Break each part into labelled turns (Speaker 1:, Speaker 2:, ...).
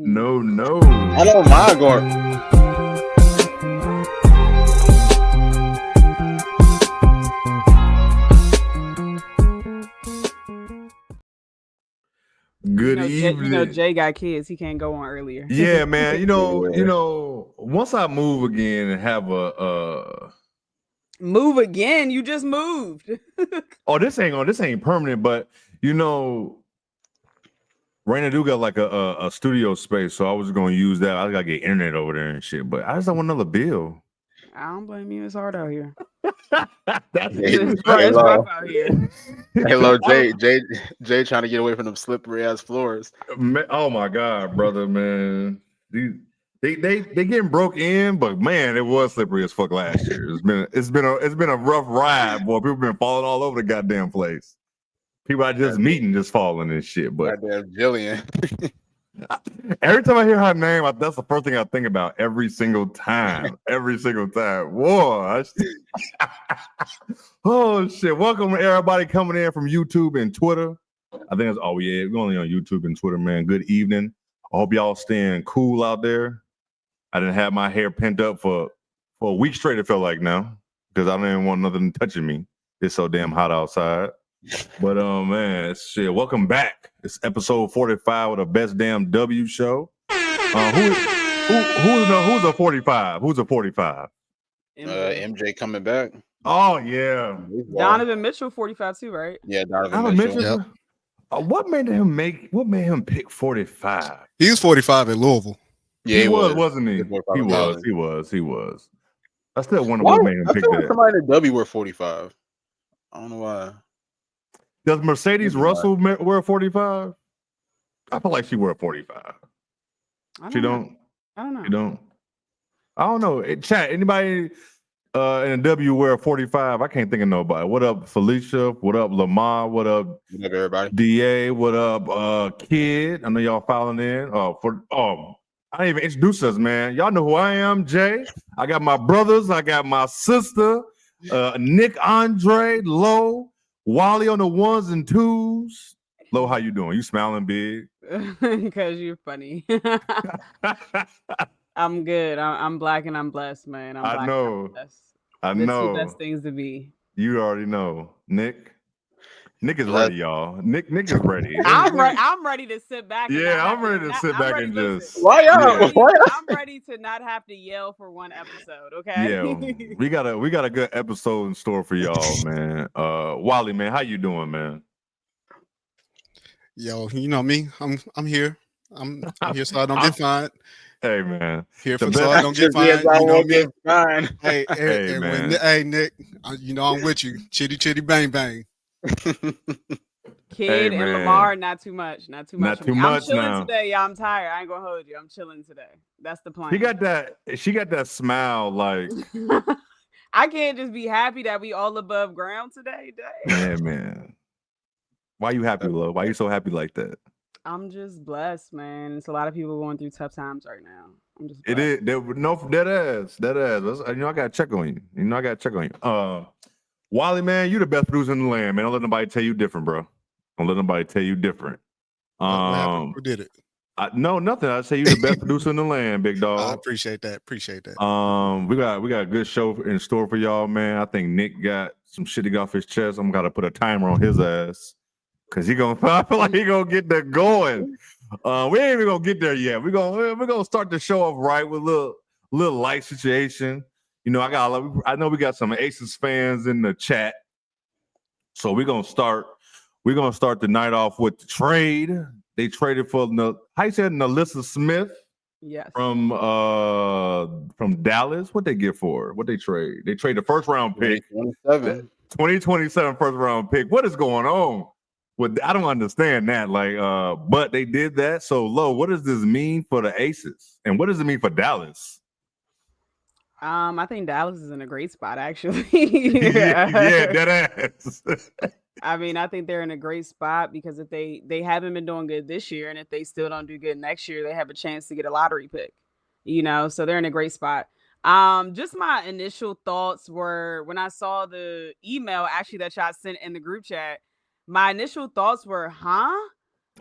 Speaker 1: No.
Speaker 2: I don't mind going.
Speaker 1: Good evening.
Speaker 3: Jay got kids. He can't go on earlier.
Speaker 1: Yeah, man. Once I move again and have a
Speaker 3: move again, you just moved.
Speaker 1: this ain't permanent, but Raina do got like a studio space, so I was gonna use that. I gotta get internet over there and shit, but I just don't want another bill.
Speaker 3: I don't blame you. It's hard out here.
Speaker 2: It's
Speaker 3: rough out here.
Speaker 2: Hello, Jay trying to get away from them slippery ass floors.
Speaker 1: Oh my god, brother, man. They getting broke in, but man, it was slippery as fuck last year. It's been a rough ride, boy. People been falling all over the goddamn place. People I just meeting just falling and shit. But
Speaker 2: goddamn Jillian.
Speaker 1: Every time I hear her name, that's the first thing I think about every single time. Whoa. Oh shit. Welcome everybody coming in from YouTube and Twitter. I think that's all we're only on YouTube and Twitter, man. Good evening. I hope y'all staying cool out there. I didn't have my hair pent up for a week straight, it felt like now. Because I didn't want nothing touching me. It's so damn hot outside. But man, shit. Welcome back. It's episode 45 of the Best Damn W show. Who's a 45? Who's a 45?
Speaker 2: MJ coming back.
Speaker 1: Oh yeah.
Speaker 3: Donovan Mitchell 45 too, right?
Speaker 2: Yeah, Donovan Mitchell.
Speaker 1: Yep. What made him pick 45?
Speaker 4: He was 45 at Louisville.
Speaker 2: Yeah,
Speaker 1: he was, wasn't he? He was. I still wonder what made him pick that.
Speaker 2: Somebody in the W were 45. I don't know why.
Speaker 1: Does Mercedes Russell wear 45? I feel like she wear 45. She don't.
Speaker 3: I don't know.
Speaker 1: You don't. I don't know. Chat. Anybody in the W wear 45? I can't think of nobody. What up, Felicia? What up, Lamar? What up,
Speaker 2: everybody?
Speaker 1: Da? What up, Kid? I know y'all following in. I didn't even introduce us, man. Y'all know who I am, Jay. I got my brothers. I got my sister, Nick, Andre, Lo, Wally on the ones and twos. Lo, how you doing? You smiling big?
Speaker 3: Because you're funny. I'm good. I'm black and I'm blessed, man.
Speaker 1: I know.
Speaker 3: The two best things to be.
Speaker 1: You already know. Nick is ready, y'all. Nick is ready.
Speaker 3: I'm ready to sit back.
Speaker 1: I'm ready to sit back and just.
Speaker 2: Why y'all?
Speaker 3: I'm ready to not have to yell for one episode. Okay.
Speaker 1: Yeah, we got a good episode in store for y'all, man. Wally, man, how you doing, man?
Speaker 4: Yo, you know me. I'm here. I'm here so I don't get fined.
Speaker 1: Hey, man.
Speaker 4: Here for so I don't get fined.
Speaker 2: I won't get fined.
Speaker 4: Hey, man. Hey, Nick. I'm with you. Chitty bang bang.
Speaker 3: Kid and Lamar, not too much.
Speaker 1: Not too much. I'm
Speaker 3: chilling
Speaker 1: now.
Speaker 3: Today, y'all. I'm tired. I ain't gonna hold you. I'm chilling today. That's the plan.
Speaker 1: She got that smile, like.
Speaker 3: I can't just be happy that we all above ground today.
Speaker 1: Yeah, man. Why you happy, love? Why you so happy like that?
Speaker 3: I'm just blessed, man. It's a lot of people going through tough times right now. I'm just
Speaker 1: blessed. It is. No, dead ass. I gotta check on you. Wally, man, you the best producer in the land, man. Don't let nobody tell you different, bro. Don't let nobody tell you different.
Speaker 4: Who did it?
Speaker 1: No, nothing. I say you the best producer in the land, big dog.
Speaker 4: I appreciate that.
Speaker 1: We got a good show in store for y'all, man. I think Nick got some shit to get off his chest. I'm gonna put a timer on his ass. Cause I feel like he gonna get that going. We ain't even gonna get there yet. We're gonna start the show off right with a little light situation. I know we got some Aces fans in the chat, so we're gonna start the night off with the trade. They traded for how you said Nalyssa Smith.
Speaker 3: Yes.
Speaker 1: From Dallas. What they get for? What they trade? They trade the first round pick. 2027 first round pick. What is going on? I don't understand that. But they did that. So, Lo, what does this mean for the Aces? And what does it mean for Dallas?
Speaker 3: I think Dallas is in a great spot, actually.
Speaker 1: yeah, that ass.
Speaker 3: I mean, I think they're in a great spot because if they haven't been doing good this year, and if they still don't do good next year, they have a chance to get a lottery pick. So they're in a great spot. Just my initial thoughts were when I saw the email actually that y'all sent in the group chat. My initial thoughts were, huh?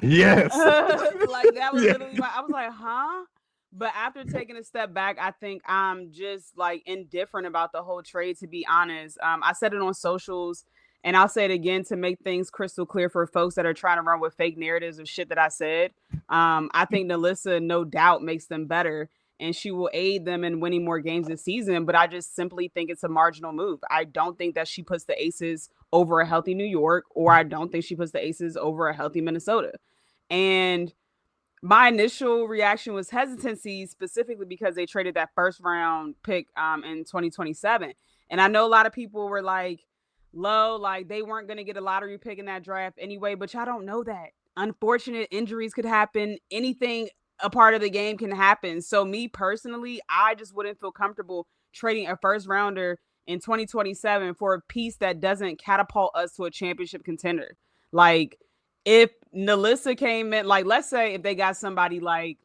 Speaker 1: Yes.
Speaker 3: Like that was
Speaker 1: Yeah.
Speaker 3: literally I was like, huh? But after taking a step back, I think I'm just like indifferent about the whole trade, to be honest. I said it on socials and I'll say it again to make things crystal clear for folks that are trying to run with fake narratives of shit that I said. I think Nalyssa, no doubt, makes them better and she will aid them in winning more games this season. But I just simply think it's a marginal move. I don't think that she puts the Aces over a healthy New York, or I don't think she puts the Aces over a healthy Minnesota. And my initial reaction was hesitancy, specifically because they traded that first round pick in 2027. And I know a lot of people were like, like they weren't going to get a lottery pick in that draft anyway, but y'all don't know that. Unfortunate injuries could happen. Anything a part of the game can happen. So me personally, I just wouldn't feel comfortable trading a first rounder in 2027 for a piece that doesn't catapult us to a championship contender. Like, if Nalyssa came in, like, let's say if they got somebody like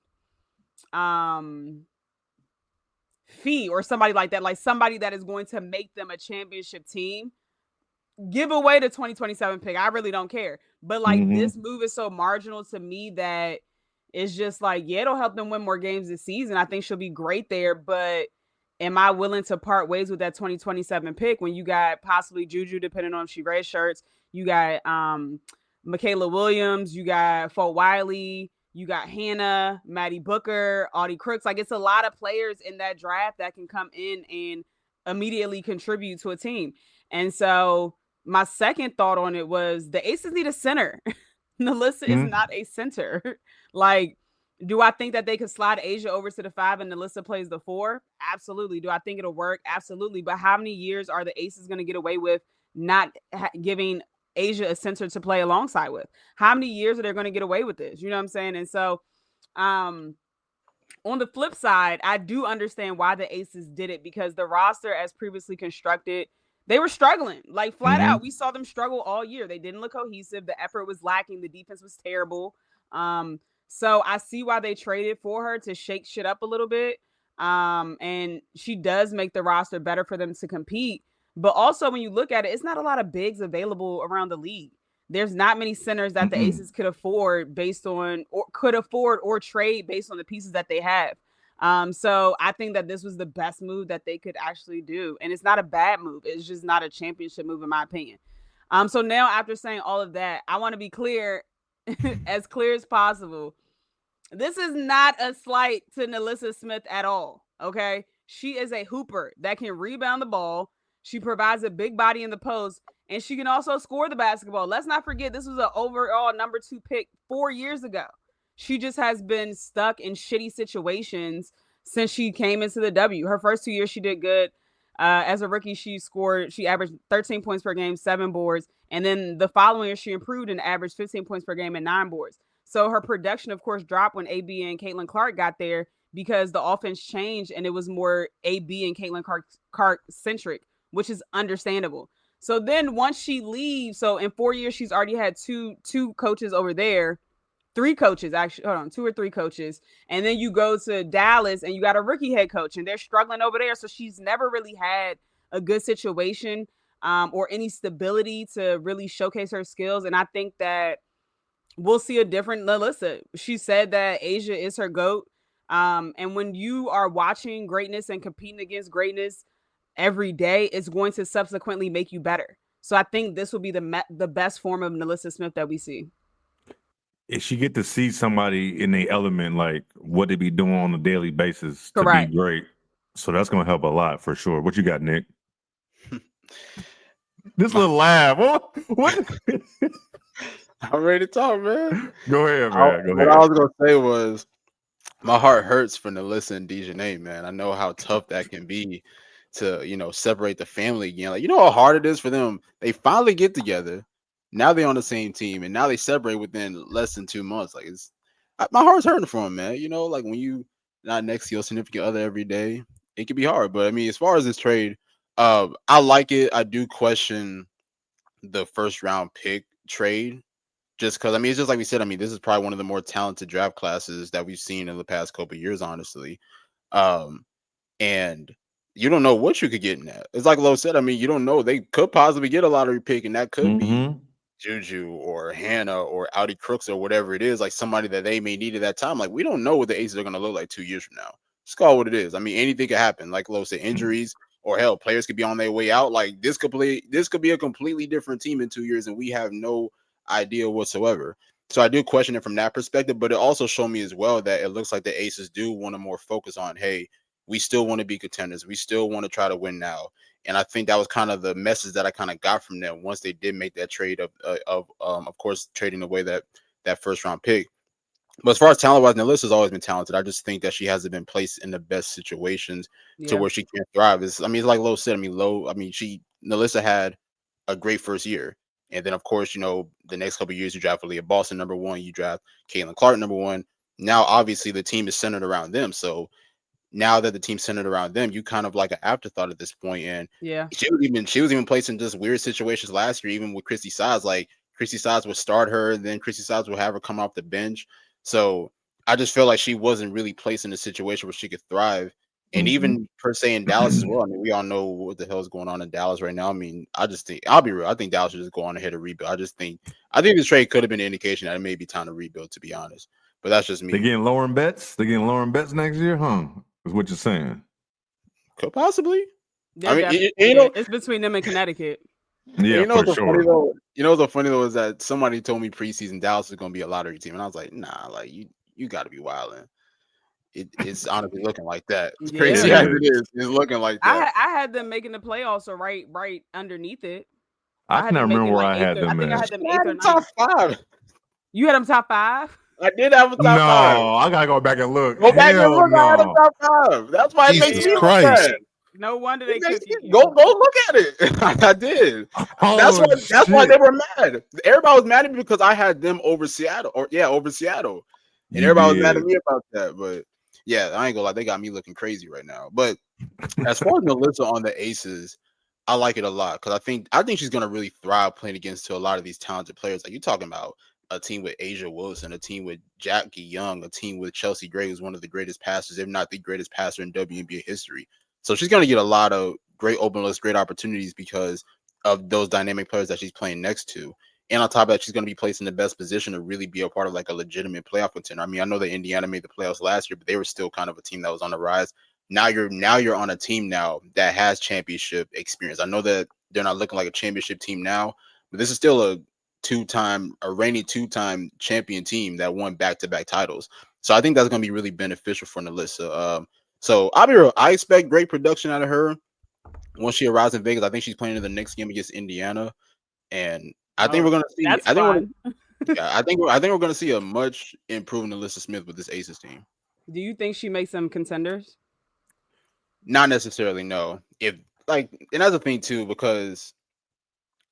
Speaker 3: Fee or somebody like that, like somebody that is going to make them a championship team, give away the 2027 pick. I really don't care. But like this move is so marginal to me that it's just like, yeah, it'll help them win more games this season. I think she'll be great there, but am I willing to part ways with that 2027 pick when you got possibly Juju, depending on if she red shirts, you got Michaela Williams, you got Fo Wiley, you got Hannah, Maddie Booker, Audie Crooks. Like, it's a lot of players in that draft that can come in and immediately contribute to a team. And so my second thought on it was the Aces need a center. Nalyssa is not a center. Like, do I think that they could slide Asia over to the 5 and Nalyssa plays the 4? Absolutely. Do I think it'll work? Absolutely. But how many years are the Aces going to get away with not giving Asia a center to play alongside with? How many years are they going to get away with this? You know what I'm saying? And so on the flip side, I do understand why the Aces did it, because the roster as previously constructed, they were struggling, like flat out. We saw them struggle all year. They didn't look cohesive. The effort was lacking. The defense was terrible. So I see why they traded for her to shake shit up a little bit. And she does make the roster better for them to compete. But also, when you look at it, it's not a lot of bigs available around the league. There's not many centers that the Aces could afford or trade based on the pieces that they have. So I think that this was the best move that they could actually do. And it's not a bad move. It's just not a championship move, in my opinion. So now, after saying all of that, I want to be clear, as clear as possible. This is not a slight to Nalyssa Smith at all. Okay. She is a hooper that can rebound the ball. She provides a big body in the post, and she can also score the basketball. Let's not forget, this was an overall number 2 pick 4 years ago. She just has been stuck in shitty situations since she came into the W. Her first 2 years, she did good. As a rookie, she averaged 13 points per game, 7 boards. And then the following year, she improved and averaged 15 points per game and 9 boards. So her production, of course, dropped when AB and Caitlin Clark got there because the offense changed and it was more AB and Caitlin Clark centric, which is understandable. So then once she leaves, so in 4 years, she's already had two coaches over there. 3 coaches, actually. Hold on, 2 or 3 coaches. And then you go to Dallas and you got a rookie head coach and they're struggling over there. So she's never really had a good situation or any stability to really showcase her skills. And I think that we'll see a different Nalyssa. She said that Asia is her GOAT. And when you are watching greatness and competing against greatness every day, it's going to subsequently make you better. So I think this will be the best form of Nalyssa Smith that we see.
Speaker 1: If she get to see somebody in the element, like what they be doing on a daily basis to
Speaker 3: Correct.
Speaker 1: be great. So that's going to help a lot for sure. What you got, Nick? This little laugh. What?
Speaker 2: I'm ready to talk, man.
Speaker 1: Go ahead, man. Go
Speaker 2: what
Speaker 1: ahead.
Speaker 2: I was gonna say was my heart hurts for Nalyssa and Dejanay, man. I know how tough that can be to, separate the family again. Like, you know how hard it is for them. They finally get together. Now they're on the same team, and now they separate within less than 2 months. Like, my heart's hurting for them, man. Like when you not next to your significant other every day, it can be hard. But I mean, as far as this trade, I like it. I do question the first round pick trade. Just because, it's just like we said, this is probably one of the more talented draft classes that we've seen in the past couple of years, honestly. And you don't know what you could get in that. It's like Lo said, you don't know. They could possibly get a lottery pick, and that could be Juju or Hannah or Audi Crooks or whatever it is, like somebody that they may need at that time. Like we don't know what the Aces are going to look like 2 years from now. Just call it what it is. I mean, anything could happen. Like Lo said, injuries or hell, players could be on their way out. Like this could be a completely different team in 2 years, and we have no idea whatsoever. So I do question it from that perspective, but it also showed me as well that it looks like the Aces do want to more focus on, hey, we still want to be contenders. We still want to try to win now. And I think that was kind of the message that I kind of got from them once they did make that trade of course, trading away that first round pick. But as far as talent wise, Nalyssa's always been talented. I just think that she hasn't been placed in the best situations to where she can thrive. It's like Lo said. Nalyssa had a great first year. And then, of course, the next couple of years, you draft Aaliyah Boston number 1, you draft Caitlin Clark number 1. Now, obviously, the team is centered around them. So now that the team's centered around them, you kind of like an afterthought at this point. And she was even placed in just weird situations last year, even with Christy Sides. Like Christy Sides would start her, and then Christy Sides would have her come off the bench. So I just feel like she wasn't really placed in a situation where she could thrive. And even per se in Dallas as well. I mean, we all know what the hell is going on in Dallas right now. I mean, I just think, I'll be real, I think Dallas should just go on ahead and rebuild. I think this trade could have been an indication that it may be time to rebuild, to be honest. But that's just me.
Speaker 1: They're getting lowering bets. They're getting lowering bets next year, huh? Is what you're saying?
Speaker 2: Could possibly.
Speaker 3: I mean, it's between them and Connecticut.
Speaker 1: Yeah, for sure.
Speaker 2: What's funny though is that somebody told me preseason Dallas is going to be a lottery team, and I was like, nah, like you got to be wilding. It's honestly looking like that. It's crazy as it is. It's looking like that.
Speaker 3: I had them making the playoffs, so right underneath it.
Speaker 1: I cannot remember where I had them.
Speaker 3: I think I had them 8th or 9th.
Speaker 2: Top 5.
Speaker 3: You had them top 5?
Speaker 2: I did have a top 5.
Speaker 1: No, I gotta go back and look.
Speaker 2: Go back and look. I had a top 5. That's why it makes me
Speaker 4: Christ.
Speaker 3: No wonder they took you.
Speaker 2: Go look at it. I did. That's why they were mad. Everybody was mad at me because I had them over Seattle. Over Seattle. And everybody was mad at me about that. But yeah, I ain't gonna lie, they got me looking crazy right now. But as far as Nalyssa on the Aces, I like it a lot because I think she's gonna really thrive playing against a lot of these talented players. Like you're talking about a team with Asia Wilson, a team with Jackie Young, a team with Chelsea Gray, who's one of the greatest passers, if not the greatest passer in WNBA history. So she's gonna get a lot of great open looks, great opportunities because of those dynamic players that she's playing next to. And on top of that, she's going to be placed in the best position to really be a part of like a legitimate playoff contender. I mean, I know that Indiana made the playoffs last year, but they were still kind of a team that was on the rise. Now you're on a team now that has championship experience. I know that they're not looking like a championship team now, but this is still a reigning two-time champion team that won back-to-back titles. So I think that's going to be really beneficial for Nalyssa. So I'll be real. I expect great production out of her once she arrives in Vegas. I think she's playing in the next game against Indiana, and I think we're gonna see.
Speaker 3: That's
Speaker 2: fun. I think we're gonna see a much improved Nalyssa Smith with this Aces team.
Speaker 3: Do you think she makes them contenders?
Speaker 2: Not necessarily, no. And that's the thing too, because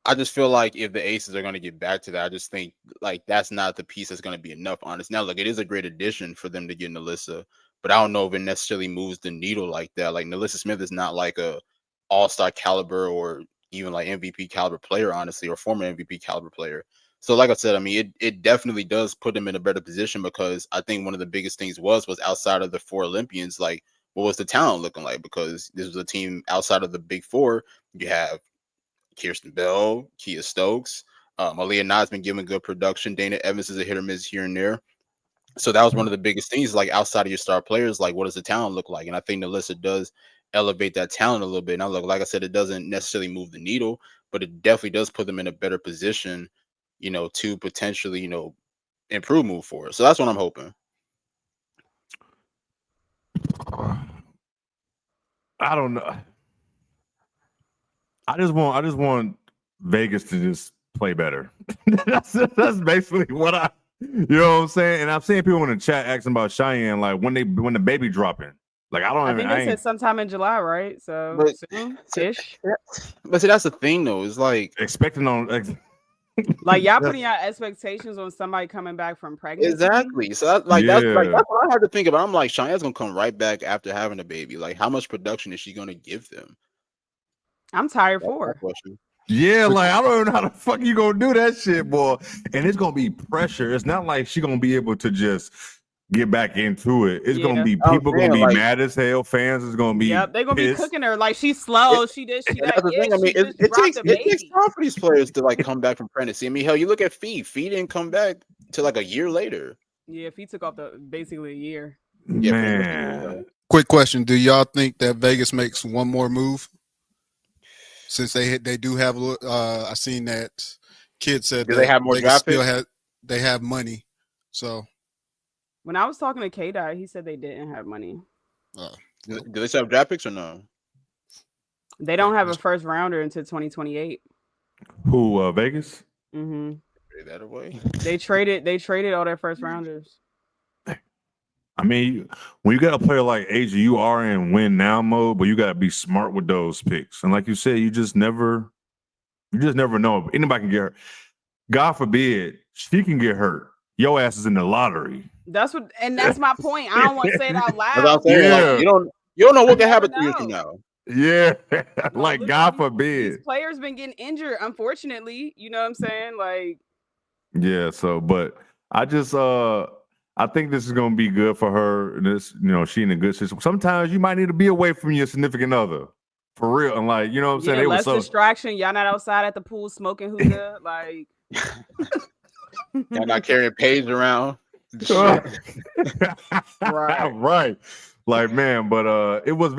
Speaker 2: I just feel like if the Aces are gonna get back to that, I just think like that's not the piece that's gonna be enough. Honest. Now, look, it is a great addition for them to get Nalyssa, but I don't know if it necessarily moves the needle like that. Like Nalyssa Smith is not like a all-star caliber or even like MVP caliber player, honestly, or former MVP caliber player. So like I said, I mean, it definitely does put them in a better position because I think one of the biggest things was outside of the 4 Olympians, like what was the talent looking like? Because this was a team outside of the big 4. You have Kirsten Bell, Kia Stokes, Aaliyah Knight's been giving good production. Dana Evans is a hit or miss here and there. So that was one of the biggest things, like outside of your star players, like what does the talent look like? And I think Nalyssa does elevate that talent a little bit. Now, look, like I said, it doesn't necessarily move the needle, but it definitely does put them in a better position, to potentially, improve move forward. So that's what I'm hoping.
Speaker 1: I don't know. I just want Vegas to just play better. that's basically what you know what I'm saying? And I'm seeing people in the chat asking about Cheyenne, like when the baby dropping. Like I
Speaker 3: think they said sometime in July, right? So soon-ish.
Speaker 2: But see, that's the thing though. It's like
Speaker 1: expecting on
Speaker 3: like y'all putting out expectations on somebody coming back from pregnancy.
Speaker 2: Exactly. So that's what I had to think about. I'm like, Cheyenne's gonna come right back after having a baby. Like, how much production is she gonna give them?
Speaker 3: I'm tired for her.
Speaker 1: Yeah, like I don't know how the fuck you gonna do that shit, boy. And it's gonna be pressure. It's not like she gonna be able to just get back into it. It's gonna be
Speaker 2: I'm
Speaker 1: people
Speaker 2: saying,
Speaker 1: gonna be
Speaker 2: like-
Speaker 1: mad as hell. Fans is gonna be
Speaker 3: Yep, they're gonna be
Speaker 1: pissed.
Speaker 3: cooking her like she's slow. She did. She
Speaker 2: And
Speaker 3: that.
Speaker 2: that's the
Speaker 3: Yeah,
Speaker 2: thing. I mean,
Speaker 3: she just
Speaker 2: it
Speaker 3: dropped
Speaker 2: takes
Speaker 3: a
Speaker 2: it takes
Speaker 3: baby.
Speaker 2: time for these players to like come back from pregnancy. I mean, hell, you look at Fee. Fee didn't come back till like a year later.
Speaker 3: Yeah, if he took off basically a year.
Speaker 2: Yeah,
Speaker 1: Man,
Speaker 4: Quick question: do y'all think that Vegas makes one more move? Since they do have, I seen that kid said
Speaker 2: Do
Speaker 4: that
Speaker 2: they have more
Speaker 4: Vegas
Speaker 2: draft picks?
Speaker 4: they have money, so
Speaker 3: When I was talking to K-Dot, he said they didn't have money.
Speaker 2: Do they still have draft picks or no?
Speaker 3: They don't have a first rounder until 2028.
Speaker 1: who Vegas?
Speaker 3: Mm-hmm.
Speaker 2: Trade that away.
Speaker 3: They traded all their first rounders.
Speaker 1: I mean, when you got a player like AJ, you are in win now mode, but you got to be smart with those picks. And like you said, you just never know. Anybody can get hurt. God forbid, she can get hurt. Your ass is in the lottery.
Speaker 3: That's my point. I don't want to say it out
Speaker 2: That's what
Speaker 3: loud.
Speaker 2: I'm saying.
Speaker 1: Yeah.
Speaker 2: Like, you don't know what can
Speaker 3: You never
Speaker 2: happen 2 years from
Speaker 3: know.
Speaker 2: now.
Speaker 1: Yeah,
Speaker 3: No,
Speaker 1: like
Speaker 3: look,
Speaker 1: God
Speaker 3: these
Speaker 1: forbid.
Speaker 3: players been getting injured, unfortunately. You know what I'm saying? Like,
Speaker 1: Yeah. So, but I just I think this is gonna be good for her. This, she in a good situation. Sometimes you might need to be away from your significant other, for real. And like, you know what I'm saying?
Speaker 3: yeah,
Speaker 1: They were
Speaker 3: less
Speaker 1: so
Speaker 3: distraction. Y'all not outside at the pool smoking hookah. Like,
Speaker 2: Y'all not carrying Paige around.
Speaker 3: Right.
Speaker 1: Right. Like, man, but it was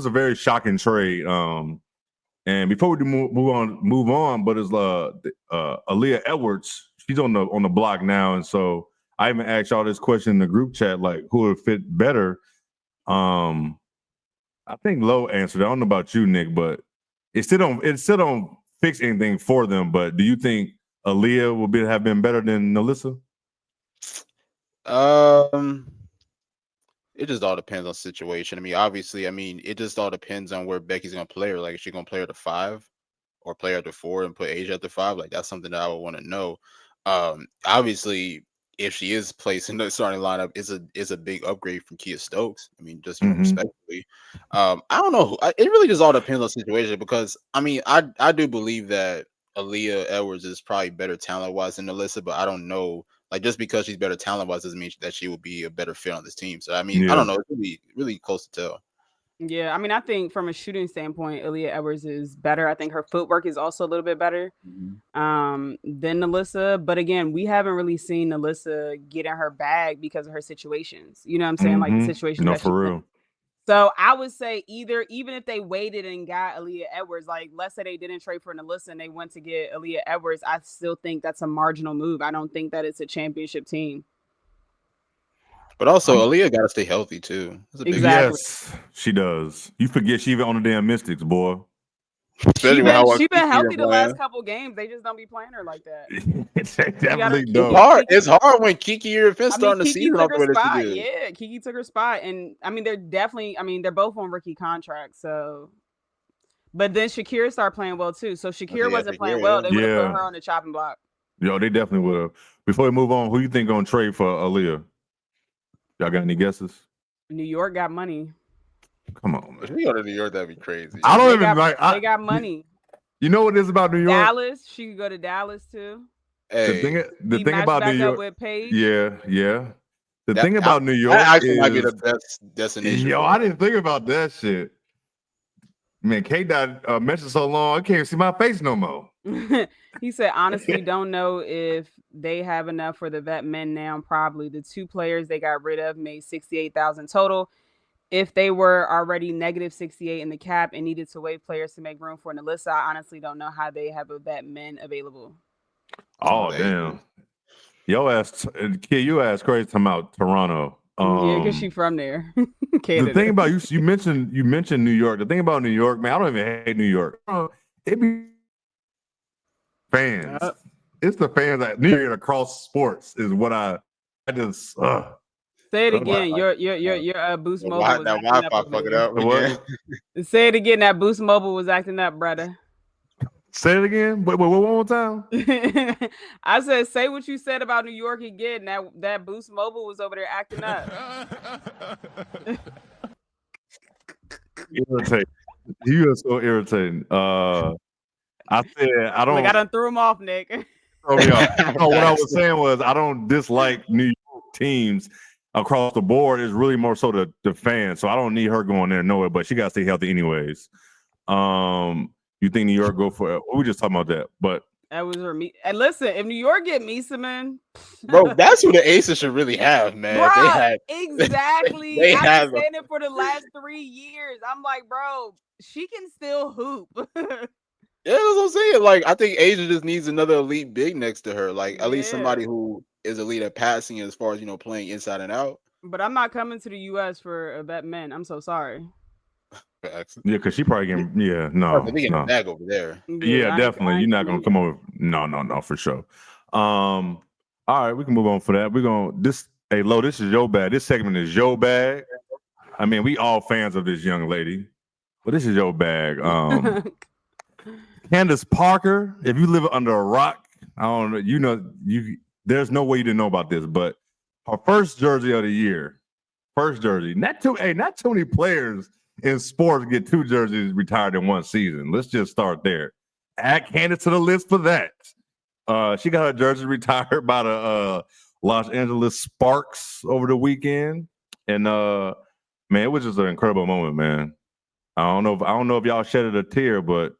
Speaker 1: a very shocking trade. And before we do move on, but it's Aaliyah Edwards, she's on the block now, and so I even asked y'all this question in the group chat, like who would fit better. I think Lo answered. I don't know about you, Nick, but it still don't fix anything for them. But do you think Aaliyah will have been better than Nalyssa?
Speaker 2: It just all depends on situation. I mean, obviously, it just all depends on where Becky's gonna play her. Like, is she gonna play her to 5 or play her to 4 and put Asia at the 5? Like, that's something that I would want to know. Obviously, if she is placed in the starting lineup, is a big upgrade from Kia Stokes. I mean, just respectfully. I don't know. It really just all depends on situation because I do believe that Aaliyah Edwards is probably better talent wise than Nalyssa, but I don't know. Like, just because she's better talent wise doesn't mean that she will be a better fit on this team. So I don't know. It's really close to tell.
Speaker 3: Yeah, I think from a shooting standpoint, Aaliyah Edwards is better. I think her footwork is also a little bit better than Nalyssa. But again, we haven't really seen Nalyssa get in her bag because of her situations. You know what I'm saying? Like the situations that
Speaker 1: for real.
Speaker 3: So I would say even if they waited and got Aaliyah Edwards, like let's say they didn't trade for Nalyssa and they went to get Aaliyah Edwards, I still think that's a marginal move. I don't think that it's a championship team.
Speaker 2: But also, Aaliyah got to stay healthy too.
Speaker 3: Exactly.
Speaker 1: Yes, she does. You forget she even on the damn Mystics, boy.
Speaker 3: She's been healthy the last couple games. They just don't be playing her like that.
Speaker 2: It's hard when Kiki or Finn starting the season off the way that she did.
Speaker 3: Yeah, Kiki took her spot, and they're definitely. They're both on rookie contracts, so. But then Shakira started playing well too. So Shakira wasn't playing well. They would have put her on the chopping block.
Speaker 1: Yo, they definitely would have. Before we move on, who you think gonna trade for Aaliyah? Y'all got any guesses?
Speaker 3: New York got money.
Speaker 1: Come on, man.
Speaker 2: If we go to New York, that'd be crazy.
Speaker 1: I don't
Speaker 3: They got money.
Speaker 1: You know what it is about New York?
Speaker 3: Dallas. She could go to Dallas too.
Speaker 2: Hey,
Speaker 1: the thing about New York
Speaker 3: with Paige.
Speaker 1: Yeah. The thing about New York
Speaker 2: that actually might be the best destination.
Speaker 1: Yo, I didn't think about that shit. Man, K-Dot mentioned so long, I can't see my face no more.
Speaker 3: He said, honestly, don't know if they have enough for the vet men now. Probably the 2 players they got rid of made $68,000 total. If they were already negative 68 in the cap and needed to waive players to make room for Nalyssa, I honestly don't know how they have a vet men available.
Speaker 1: Oh, damn. Yo asked, kid, you asked crazy talking about Toronto.
Speaker 3: Yeah, because she's from there.
Speaker 1: The thing about you mentioned New York. The thing about New York, man, I don't even hate New York. It be fans. It's the fans that New York across sports is what I just.
Speaker 3: Say it again. Your Boost Mobile was
Speaker 2: that
Speaker 3: acting
Speaker 2: Wi-Fi
Speaker 3: up.
Speaker 2: fuck it up.
Speaker 1: What?
Speaker 3: Say it again. That Boost Mobile was acting up, brother.
Speaker 1: Say it again. Wait, one more time.
Speaker 3: I said, say what you said about New York again. That Boost Mobile was over there acting up.
Speaker 1: Irritating. You are so irritating. I said I don't.
Speaker 3: Like I done threw him off, Nick.
Speaker 1: Throw me off. No, what I was saying was I don't dislike New York teams. across the board. It's really more so the fans. So I don't need her going there nowhere, but she got to stay healthy anyways. You think New York go for it? We just talking about that, but
Speaker 3: that was her. And listen, if New York get Mieseman,
Speaker 2: bro, that's who the Aces should really have, man.
Speaker 3: Bro,
Speaker 2: they had
Speaker 3: exactly.
Speaker 2: they
Speaker 3: I've
Speaker 2: have
Speaker 3: been saying it for the last 3 years. I'm like, bro, she can still hoop.
Speaker 2: Yeah, that's what I'm saying. Like, I think Asia just needs another elite big next to her. Like, at least somebody who is elite at passing as far as, you know, playing inside and out.
Speaker 3: But I'm not coming to the U.S. for a bet men. I'm so sorry.
Speaker 1: Yeah, because she probably can. Yeah, no.
Speaker 2: They getting a bag over there.
Speaker 1: Yeah, definitely. You're not gonna come over. No, for sure. All right, we can move on for that. We're gonna Hey, Lo, this is your bag. This segment is your bag. I mean, we all fans of this young lady, but this is your bag. Candace Parker, if you live under a rock, I don't know, there's no way you didn't know about this, but her first jersey of the year, not too many players in sports get 2 jerseys retired in one season. Let's just start there. Add Candace to the list for that. She got her jersey retired by the Los Angeles Sparks over the weekend, and man, it was just an incredible moment, man. I don't know if y'all shedded a tear, but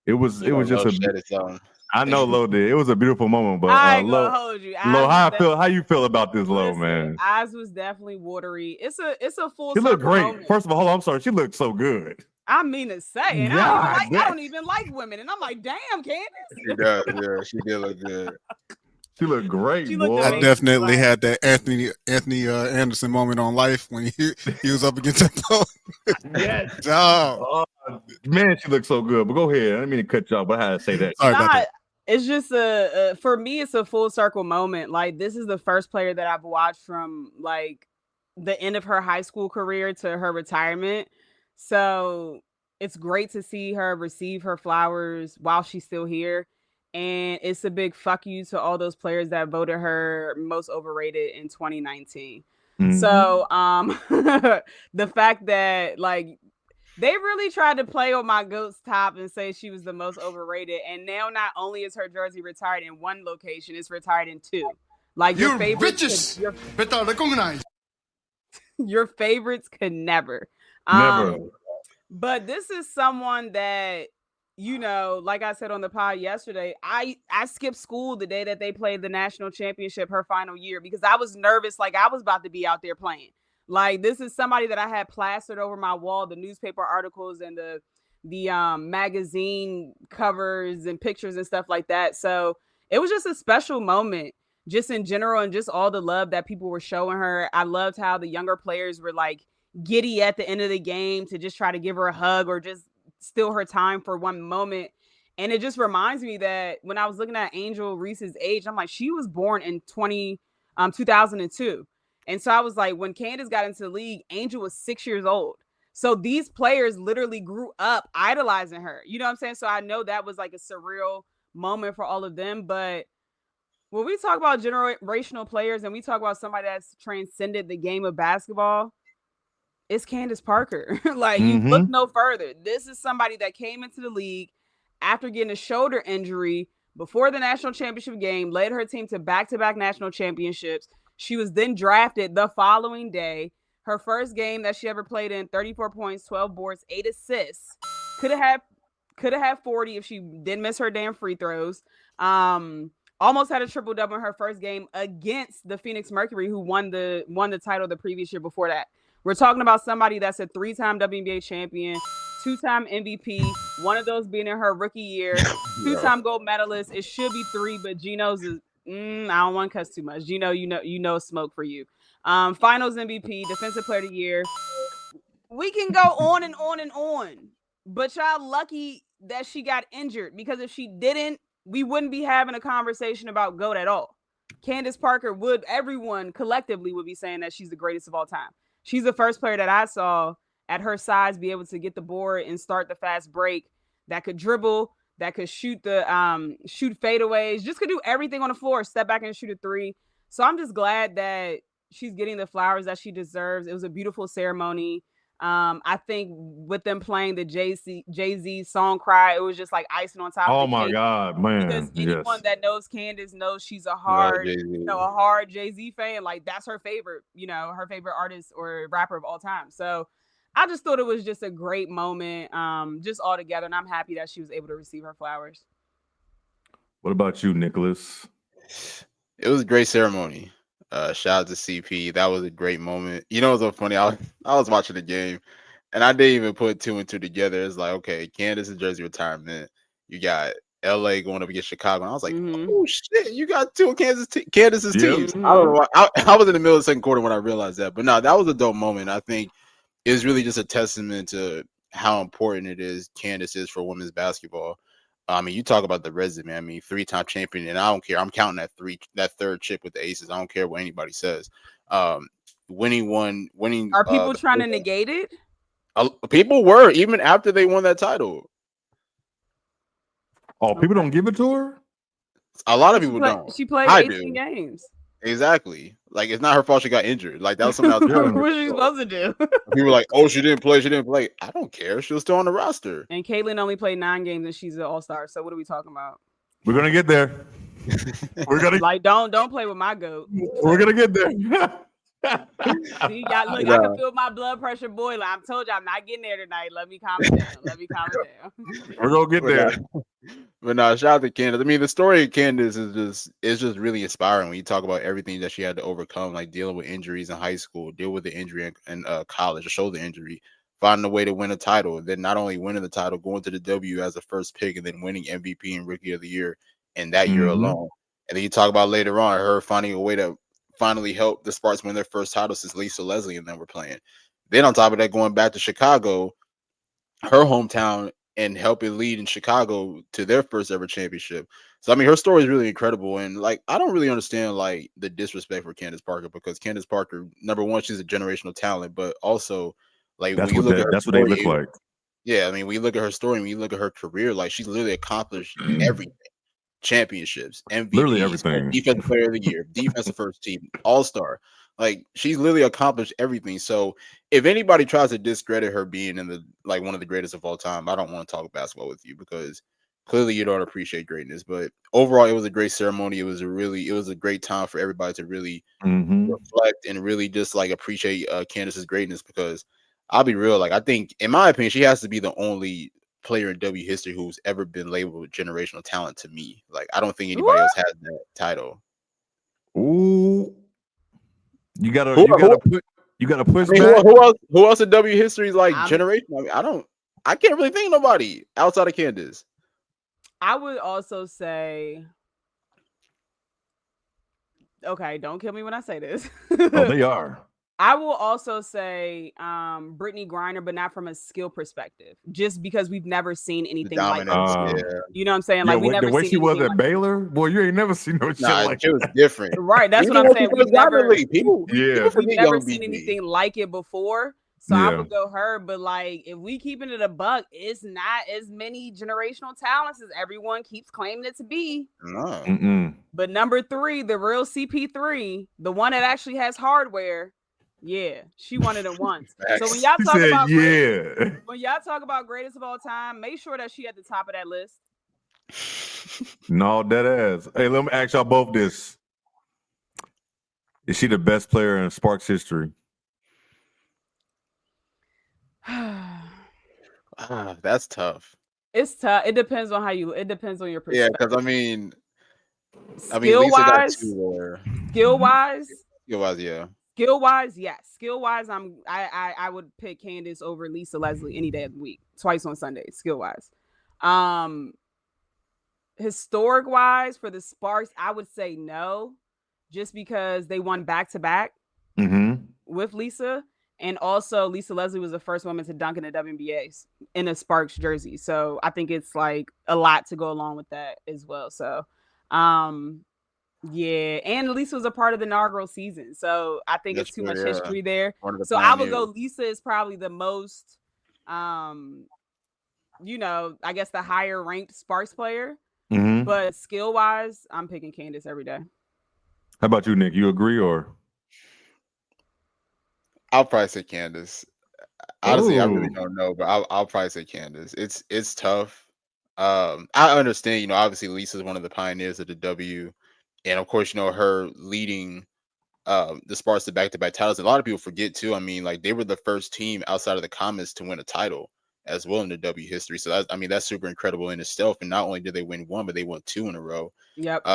Speaker 1: it was just a. I know Lo did. It was a beautiful moment, but
Speaker 3: I ain't gonna hold you.
Speaker 1: Lo, how you feel about this, Lo, man?
Speaker 3: Eyes was definitely watery. It's a full.
Speaker 1: She looked great.
Speaker 3: Moment.
Speaker 1: First of all, hold on, I'm sorry. She looked so good.
Speaker 3: I mean to say, and I don't even like women, and I'm like, damn, Candace.
Speaker 2: She does, yeah. She did look good.
Speaker 1: She looked great, boy.
Speaker 4: I definitely had that Anthony Anderson moment on Life when he was up against that ball.
Speaker 1: Yes.
Speaker 4: Oh.
Speaker 1: Man, she looked so good. But go ahead. I didn't mean to cut you off, but I had to say that.
Speaker 4: Sorry about that.
Speaker 3: It's just for me, it's a full circle moment. Like, this is the first player that I've watched from like the end of her high school career to her retirement. So it's great to see her receive her flowers while she's still here. And it's a big fuck you to all those players that voted her most overrated in 2019. Mm-hmm. So the fact that like they really tried to play on my GOAT's top and say she was the most overrated. And now not only is her jersey retired in one location, it's retired in 2. Like your favorites, your favorites could never.
Speaker 1: Never.
Speaker 3: But this is someone that, you know, like I said on the pod yesterday, I skipped school the day that they played the national championship her final year because I was nervous, like I was about to be out there playing. Like, this is somebody that I had plastered over my wall, the newspaper articles and the magazine covers and pictures and stuff like that. So it was just a special moment just in general and just all the love that people were showing her. I loved how the younger players were like giddy at the end of the game to just try to give her a hug or just steal her time for one moment. And it just reminds me that when I was looking at Angel Reese's age, I'm like, she was born in 2002. And so I was like, when Candace got into the league, Angel was 6 years old. So these players literally grew up idolizing her. You know what I'm saying? So I know that was like a surreal moment for all of them. But when we talk about generational players and we talk about somebody that's transcended the game of basketball, it's Candace Parker. Like, you look no further. This is somebody that came into the league after getting a shoulder injury before the national championship game, led her team to back-to-back national championships. She was then drafted the following day. Her first game that she ever played in, 34 points, 12 boards, 8 assists. Could have had 40 if she didn't miss her damn free throws. Almost had a triple-double in her first game against the Phoenix Mercury, who won the title the previous year before that. We're talking about somebody that's a 3-time WNBA champion, 2-time MVP, one of those being in her rookie year, 2-time gold medalist. It should be 3, but Gino's is I don't want to cuss too much. Gino, you know smoke for you. Finals MVP, defensive player of the year. We can go on and on and on. But y'all lucky that she got injured, because if she didn't, we wouldn't be having a conversation about GOAT at all. Candace Parker everyone collectively would be saying that she's the greatest of all time. She's the first player that I saw at her size be able to get the board and start the fast break, that could dribble, that could shoot shoot fadeaways, just could do everything on the floor, step back and shoot a 3. So I'm just glad that she's getting the flowers that she deserves. It was a beautiful ceremony. I think with them playing the Jay-Z song "Cry," it was just like icing on top of
Speaker 1: Oh
Speaker 3: the
Speaker 1: my
Speaker 3: cake.
Speaker 1: God,
Speaker 3: Because
Speaker 1: man!
Speaker 3: anyone
Speaker 1: Yes.
Speaker 3: that knows Candace knows she's a
Speaker 2: Love
Speaker 3: hard,
Speaker 2: Jay-Z.
Speaker 3: a hard Jay-Z fan. Like that's her favorite, her favorite artist or rapper of all time. So I just thought it was just a great moment, just all together, and I'm happy that she was able to receive her flowers.
Speaker 1: What about you, Nicholas?
Speaker 2: It was a great ceremony. Shout out to CP. That was a great moment. You know what's so funny? I was watching the game and I didn't even put two and two together. It's like, okay, Candace's jersey retirement. You got LA going up against Chicago. And I was like, oh shit, you got two of Candace's
Speaker 1: Yep.
Speaker 2: teams. I don't know why. I was in the middle of the second quarter when I realized that. But no, that was a dope moment. I think it's really just a testament to how important it is Candace is for women's basketball. I mean, you talk about the resume. I mean, 3-time champion, and I don't care. I'm counting that third chip with the Aces. I don't care what anybody says. Winning.
Speaker 3: Are people trying to negate it?
Speaker 2: People were even after they won that title.
Speaker 1: Oh, people don't give it to her?
Speaker 2: A lot of people don't.
Speaker 3: She played
Speaker 2: I
Speaker 3: 18
Speaker 2: do.
Speaker 3: games.
Speaker 2: Exactly. Like it's not her fault she got injured. Like that was something else.
Speaker 3: What was she supposed to do?
Speaker 2: People were like, "Oh, she didn't play. She didn't play." I don't care. She was still on the roster.
Speaker 3: And Caitlin only played 9 games, and she's an all-star. So what are we talking about?
Speaker 1: We're gonna get there. We're gonna
Speaker 3: like don't play with my goat.
Speaker 1: We're gonna get there.
Speaker 3: See, y'all, look, I can feel my blood pressure boiling. I told you I'm not getting there tonight. Let me calm it down.
Speaker 1: We're gonna get there.
Speaker 2: But no, shout out to Candace. I mean, the story of Candace is just really inspiring when you talk about everything that she had to overcome, like dealing with injuries in high school, deal with the injury in college, a shoulder injury, finding a way to win a title, and then not only winning the title, going to the W as a first pick, and then winning MVP and Rookie of the Year in that year alone. And then you talk about later on her finding a way to finally help the Sparks win their first title since Lisa Leslie and them were playing. Then on top of that, going back to Chicago, her hometown, and helping lead in Chicago to their first ever championship. So I mean, her story is really incredible, and like I don't really understand like the disrespect for Candace Parker, because Candace Parker, number one, she's a generational talent, but also like
Speaker 1: that's what they look like.
Speaker 2: Yeah, I mean, we look at her story and we look at her career, like she's literally accomplished everything. Championships, MVP,
Speaker 1: literally everything,
Speaker 2: defensive player of the year, defensive first team, all-star. Like she's literally accomplished everything. So if anybody tries to discredit her being in the like one of the greatest of all time, I don't want to talk basketball with you, because clearly you don't appreciate greatness. But overall, it was a great ceremony. It was a great time for everybody to really reflect and really just like appreciate Candace's greatness, because I'll be real, like I think in my opinion, she has to be the only player in W history who's ever been labeled with generational talent to me. Like I don't think anybody else has that title.
Speaker 1: Ooh, you gotta push back.
Speaker 2: Who else in W history is like generational? I mean, I can't really think of nobody outside of Candace.
Speaker 3: I would also say, okay, don't kill me when I say this.
Speaker 1: Oh, they are.
Speaker 3: I will also say Brittany Griner, but not from a skill perspective, just because we've never seen anything like that. You know what I'm saying? Like we never
Speaker 1: the way
Speaker 3: seen
Speaker 1: she was at
Speaker 3: like
Speaker 1: Baylor, boy, you ain't never seen no shit like
Speaker 2: it was different.
Speaker 3: Right, that's what I'm saying. We've never
Speaker 2: seen
Speaker 3: seen anything like it before. So I would go her, but like if we keeping it a buck, it's not as many generational talents as everyone keeps claiming it to be.
Speaker 2: No.
Speaker 3: But number 3, the real CP3, the one that actually has hardware. Yeah, she wanted it once. So when y'all talk about when y'all talk about greatest of all time, make sure that she at the top of that list.
Speaker 1: No, dead ass. Hey, let me ask y'all both this: is she the best player in Sparks history?
Speaker 2: That's tough.
Speaker 3: It's tough. It depends on it depends on your perspective.
Speaker 2: Yeah, because I mean,
Speaker 3: skill-wise,
Speaker 2: yeah.
Speaker 3: Skill-wise, yes. Skill-wise, I would pick Candace over Lisa Leslie any day of the week, twice on Sundays, skill-wise. Historic-wise, for the Sparks, I would say no, just because they won back-to-back with Lisa. And also, Lisa Leslie was the first woman to dunk in the WNBA in a Sparks jersey. So I think it's like a lot to go along with that as well. So, yeah, and Lisa was a part of the inaugural season, so I think it's too much history there. So I would go Lisa is probably the most, I guess the higher ranked Sparks player. But skill wise, I'm picking Candace every day.
Speaker 1: How about you, Nick? You agree or?
Speaker 2: I'll probably say Candace. Honestly, I really
Speaker 1: Ooh.
Speaker 2: don't know, but I'll probably say Candace. It's tough. I understand, obviously Lisa's one of the pioneers of the W, and of course, her leading the Sparks to back-to-back titles. A lot of people forget too. I mean, like they were the first team outside of the Comets to win a title as well in the W history. So that's super incredible in itself. And not only did they win one, but they won 2 in a row.
Speaker 3: Yep.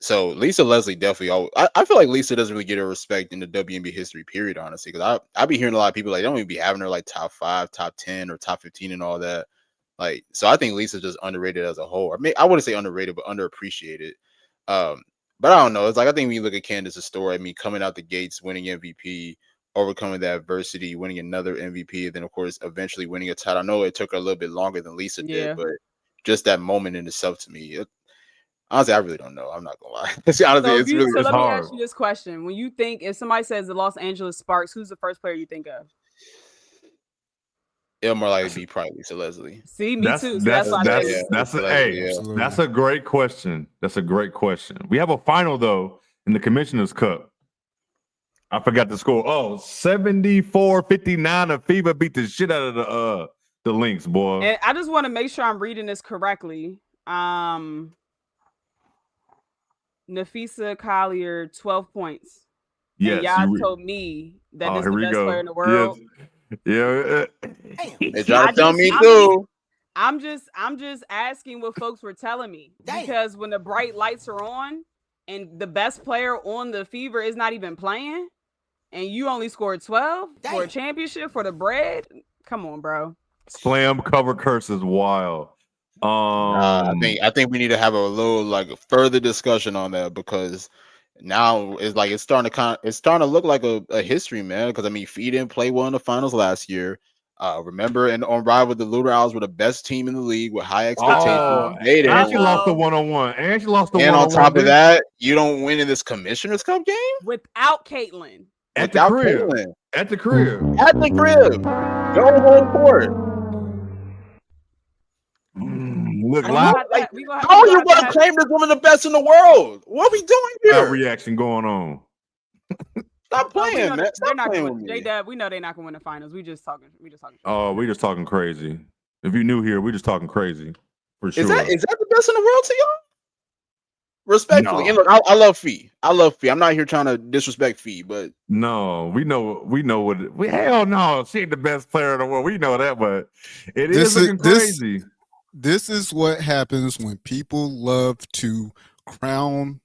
Speaker 2: So Lisa Leslie definitely. I feel like Lisa doesn't really get her respect in the WNBA history period, honestly, because I be hearing a lot of people like they don't even be having her like top 5, top 10, or top 15 and all that. Like, so I think Lisa's just underrated as a whole. I wouldn't say underrated, but underappreciated. But I don't know. It's like I think when you look at Candace's story, I mean, coming out the gates, winning MVP, overcoming the adversity, winning another MVP, and then of course eventually winning a title. I know it took her a little bit longer than Lisa
Speaker 3: Yeah.
Speaker 2: did, but just that moment in itself to me, honestly, I really don't know. I'm not gonna lie. Honestly,
Speaker 3: So,
Speaker 2: it's really
Speaker 3: let me
Speaker 1: hard.
Speaker 3: ask you this question: when you think, if somebody says the Los Angeles Sparks, who's the first player you think of?
Speaker 2: it'll more likely be probably Lisa Leslie.
Speaker 3: See, me
Speaker 1: That's
Speaker 3: too. So that's why I
Speaker 1: that's
Speaker 3: say
Speaker 1: that's
Speaker 2: Lisa
Speaker 1: a
Speaker 2: Leslie,
Speaker 1: hey,
Speaker 4: Absolutely.
Speaker 1: that's a great question. That's a great question. We have a final though in the Commissioner's Cup. I forgot the score. Oh, 74-59. FIBA beat the shit out of the Lynx, boy.
Speaker 3: And I just want to make sure I'm reading this correctly. Nafisa Collier, 12 points.
Speaker 1: Yes,
Speaker 3: and y'all told me that this is
Speaker 1: here
Speaker 3: the
Speaker 1: we
Speaker 3: best
Speaker 1: go.
Speaker 3: player in the world.
Speaker 1: Yeah.
Speaker 2: They try to tell me
Speaker 3: I'm
Speaker 2: too.
Speaker 3: I'm just asking what folks were telling me. Because when the bright lights are on and the best player on the Fever is not even playing, and you only scored 12 for a championship for the bread, come on, bro.
Speaker 1: Slam cover curse is wild.
Speaker 2: I think we need to have a little like further discussion on that, because now it's starting to look like a history, man. Because I mean, Fee didn't play well in the finals last year. Remember, and on Rival, the Lunar Owls were the best team in the league with high expectations. They
Speaker 1: and she
Speaker 2: didn't.
Speaker 1: lost the 1-on-1. And she lost the
Speaker 2: And
Speaker 1: 1-on-1.
Speaker 2: on top of that, you don't win in this Commissioner's Cup game
Speaker 3: without Caitlin.
Speaker 1: At the crib. At the crib.
Speaker 2: At the crib. Go home court.
Speaker 1: Look,
Speaker 3: We
Speaker 1: live
Speaker 3: gonna have- we gonna
Speaker 2: How are you
Speaker 3: have
Speaker 2: going to claim this woman the best in the world? What are we doing here?
Speaker 1: reaction going on.
Speaker 2: Stop
Speaker 3: No, we
Speaker 2: playing,
Speaker 3: know
Speaker 2: man.
Speaker 3: they're
Speaker 2: Stop
Speaker 3: not
Speaker 2: playing
Speaker 3: going
Speaker 2: with
Speaker 3: to
Speaker 2: me.
Speaker 3: J-Dub. We know they're not going to win the finals. We just talking.
Speaker 1: Oh, we just talking crazy. If you're new here, we just talking crazy for sure.
Speaker 2: Is that the best in the world to y'all? Respectfully,
Speaker 1: No.
Speaker 2: and look, I love Fee. I'm not here trying to disrespect Fee, but
Speaker 1: No, we know what hell no, she ain't the best player in the world. We know that, but it is looking crazy.
Speaker 4: This is what happens when people love to crown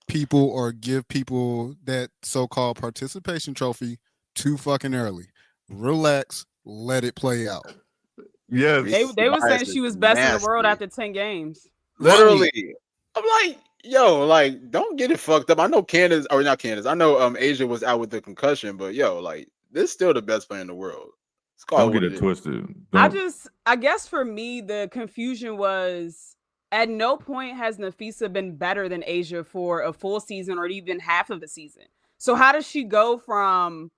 Speaker 4: people or give people that so-called participation trophy too fucking early. Relax, let it play out.
Speaker 1: Yes.
Speaker 3: They were saying she was best in the world after 10 games.
Speaker 2: Literally. I'm like, yo, like, don't get it fucked up. I know Candace, or not Candace. I know Asia was out with the concussion, but yo, like, this is still the best player in the world.
Speaker 1: Don't get it twisted.
Speaker 3: I guess for me, the confusion was at no point has Nafisa been better than Asia for a full season or even half of the season. So how does she go from,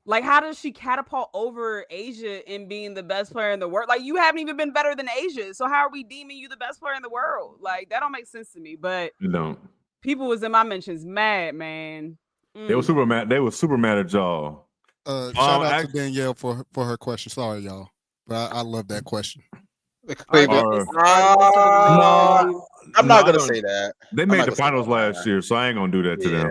Speaker 3: like, how does she catapult over Asia in being the best player in the world? Like, you haven't even been better than Asia. So how are we deeming you the best player in the world? Like, that don't make sense to me. But
Speaker 1: You don't.
Speaker 3: People was in my mentions mad, man.
Speaker 1: They were super mad. They were super mad at y'all.
Speaker 4: Shout out to Danielle for her question. Sorry, y'all, but I love that question.
Speaker 2: I'm not gonna say that.
Speaker 1: They made the finals last year, so I ain't gonna do that to them.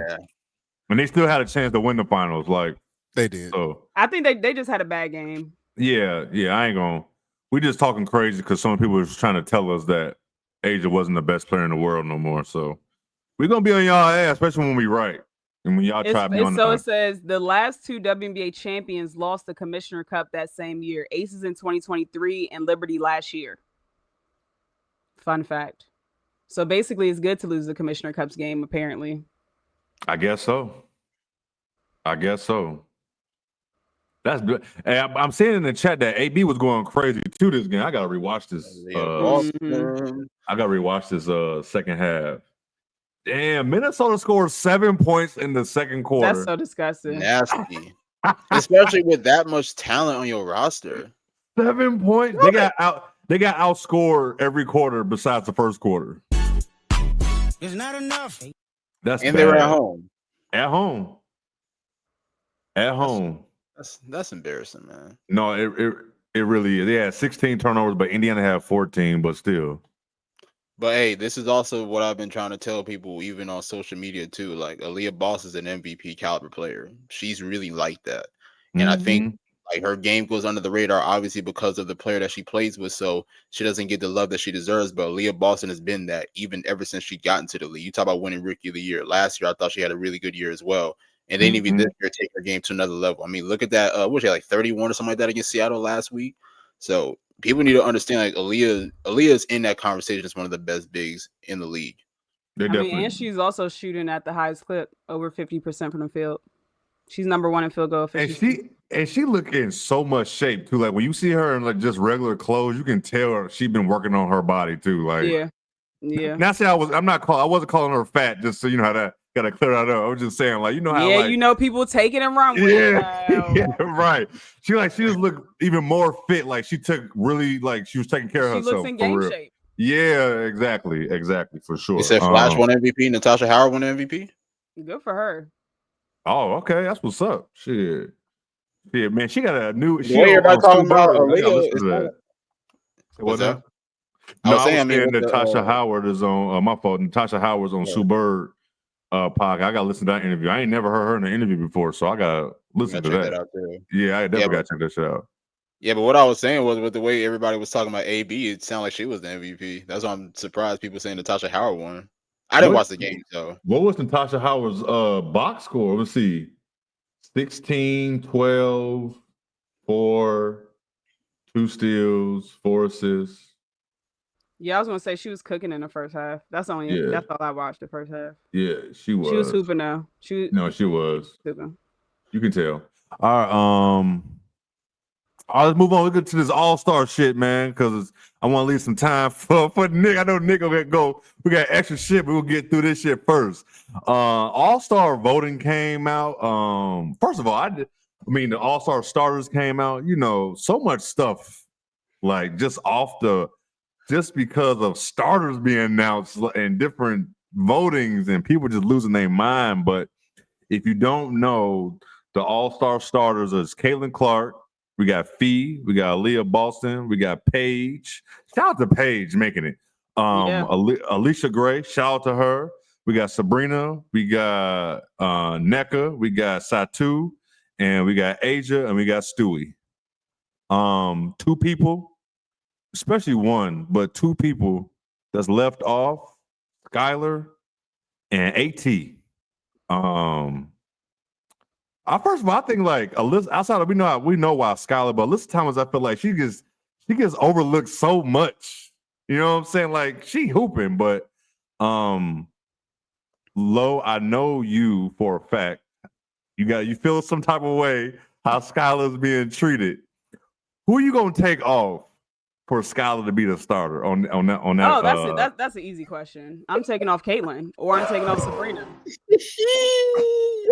Speaker 1: And they still had a chance to win the finals, like
Speaker 4: they did.
Speaker 1: So
Speaker 3: I think they just had a bad game.
Speaker 1: Yeah, I ain't gonna. We just talking crazy because some people was trying to tell us that Asia wasn't the best player in the world no more. So we're gonna be on y'all ass, especially when we right. And when y'all try to be on
Speaker 3: it says the last 2 WNBA champions lost the Commissioner Cup that same year. Aces in 2023 and Liberty last year. Fun fact. So basically, it's good to lose the Commissioner Cups game, apparently.
Speaker 1: I guess so. That's good. Hey, I'm seeing in the chat that AB was going crazy too this game. I gotta rewatch this. I gotta rewatch this second half. Damn, Minnesota scored 7 points in the second quarter.
Speaker 3: That's so disgusting.
Speaker 2: Nasty. Especially with that much talent on your roster.
Speaker 1: 7 points. They got outscored every quarter besides the first quarter.
Speaker 5: It's not enough.
Speaker 1: That's
Speaker 2: and
Speaker 1: bad.
Speaker 2: they were at home.
Speaker 1: At home.
Speaker 2: That's embarrassing, man.
Speaker 1: No, it really is. They had 16 turnovers, but Indiana had 14, but still.
Speaker 2: But hey, this is also what I've been trying to tell people, even on social media too. Like Aaliyah Boss is an MVP caliber player. She's really like that, and I think
Speaker 1: Mhm.
Speaker 2: like her game goes under the radar, obviously because of the player that she plays with. So she doesn't get the love that she deserves. But Aaliyah Boston has been that even ever since she got into the league. You talk about winning Rookie of the Year last year. I thought she had a really good year as well, and then even this
Speaker 1: Mhm.
Speaker 2: year take her game to another level. I mean, look at that. What was she like 31 or something like that against Seattle last week? So people need to understand like Aaliyah's in that conversation as one of the best bigs in the league.
Speaker 1: They
Speaker 3: I mean,
Speaker 1: definitely.
Speaker 3: and she's also shooting at the highest clip, over 50% from the field. She's number one in field goal
Speaker 1: And
Speaker 3: efficiency.
Speaker 1: she look in so much shape too. Like when you see her in like just regular clothes, you can tell she's been working on her body too. Like
Speaker 3: Yeah.
Speaker 1: not say I wasn't calling her fat, just so you know how that gotta clear that up. I was just saying, like, you know how
Speaker 3: Yeah,
Speaker 1: like
Speaker 3: you know people take it and run with it.
Speaker 1: yeah, right. She just looked even more fit. Like she took really like she was taking care of
Speaker 3: She looks
Speaker 1: herself
Speaker 3: in
Speaker 1: for
Speaker 3: game
Speaker 1: real.
Speaker 3: shape.
Speaker 1: Yeah, exactly, for sure.
Speaker 2: You said Flash won MVP, Natasha Howard won MVP.
Speaker 3: Good for her.
Speaker 1: Oh, okay, that's what's up. Shit, man, she got a new.
Speaker 2: The
Speaker 1: She
Speaker 2: way everybody
Speaker 1: on
Speaker 2: talking
Speaker 1: Sue
Speaker 2: about
Speaker 1: Bird. I gotta
Speaker 2: Aaliyah,
Speaker 1: listen
Speaker 2: it's
Speaker 1: to
Speaker 2: not,
Speaker 1: that.
Speaker 2: what's
Speaker 1: What
Speaker 2: that?
Speaker 1: now?
Speaker 2: I
Speaker 1: No,
Speaker 2: was
Speaker 1: I
Speaker 2: saying,
Speaker 1: was
Speaker 2: I mean,
Speaker 1: saying
Speaker 2: with
Speaker 1: Natasha
Speaker 2: the
Speaker 1: Howard is on my fault. Natasha Howard's on
Speaker 2: yeah,
Speaker 1: Sue Bird podcast. I gotta listen to that interview. I ain't never heard her in an interview before, so I gotta
Speaker 2: you
Speaker 1: listen
Speaker 2: gotta
Speaker 1: to
Speaker 2: check that
Speaker 1: that.
Speaker 2: out too.
Speaker 1: Yeah, I
Speaker 2: Yeah,
Speaker 1: definitely
Speaker 2: but
Speaker 1: gotta check that shit out.
Speaker 2: yeah, but what I was saying was with the way everybody was talking about AB, it sounded like she was the MVP. That's why I'm surprised people saying Natasha Howard won. I didn't
Speaker 1: What
Speaker 2: watch the game, so
Speaker 1: what was Natasha Howard's box score? Let's see. 16, 12, 4, 2 steals, 4 assists.
Speaker 3: Yeah, I was gonna say she was cooking in the first half. That's all
Speaker 1: Yeah,
Speaker 3: I watched the first half.
Speaker 1: yeah, she
Speaker 3: She was
Speaker 1: was.
Speaker 3: hooping now.
Speaker 1: No, she was.
Speaker 3: Hooping.
Speaker 1: You can tell. All right, let's move on. We get to this all-star shit, man, because I want to leave some time for Nick. I know Nick will go. We got extra shit, but we'll get through this shit first. All-star voting came out. First of all, the all-star starters came out. You know, so much stuff like just because of starters being announced and different votings and people just losing their mind. But if you don't know, the all-star starters is Caitlin Clark. We got Fee. We got Aaliyah Boston. We got Paige. Shout out to Paige making it.
Speaker 3: Yeah.
Speaker 1: Alicia Gray. Shout out to her. We got Sabrina. We got NECA. We got Satu. And we got Asia. And we got Stewie. Two people, especially one, but two people that's left off, Skylar and AT. First of all, I think like Alyssa, outside of we know why Skylar, but Alyssa Thomas, I feel like she gets overlooked so much. You know what I'm saying? Like she hooping, but Lo, I know you for a fact. You feel some type of way how Skylar's being treated. Who are you gonna take off for Skylar to be the starter on that?
Speaker 3: Oh, that's it. That's an easy question. I'm taking off Caitlin, or I'm taking off Sabrina.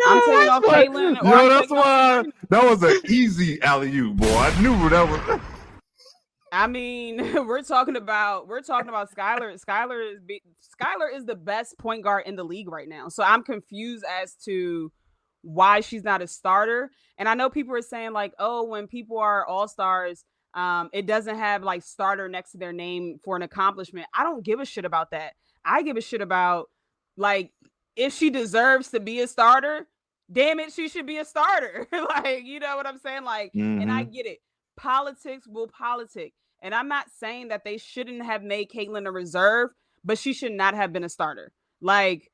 Speaker 3: I'm taking off Caitlin, or I'm
Speaker 1: that's
Speaker 3: taking off
Speaker 1: why
Speaker 3: Sabrina.
Speaker 1: that was an easy alley-oop, boy. I knew that was.
Speaker 3: I mean, we're talking about Skylar. Skylar is the best point guard in the league right now. So I'm confused as to why she's not a starter. And I know people are saying like, oh, when people are all-stars, it doesn't have like starter next to their name for an accomplishment. I don't give a shit about that. I give a shit about like if she deserves to be a starter, damn it, she should be a starter. Like, you know what I'm saying? Like, and I get it. Politics will politic. And I'm not saying that they shouldn't have made Caitlin a reserve, but she should not have been a starter. Like,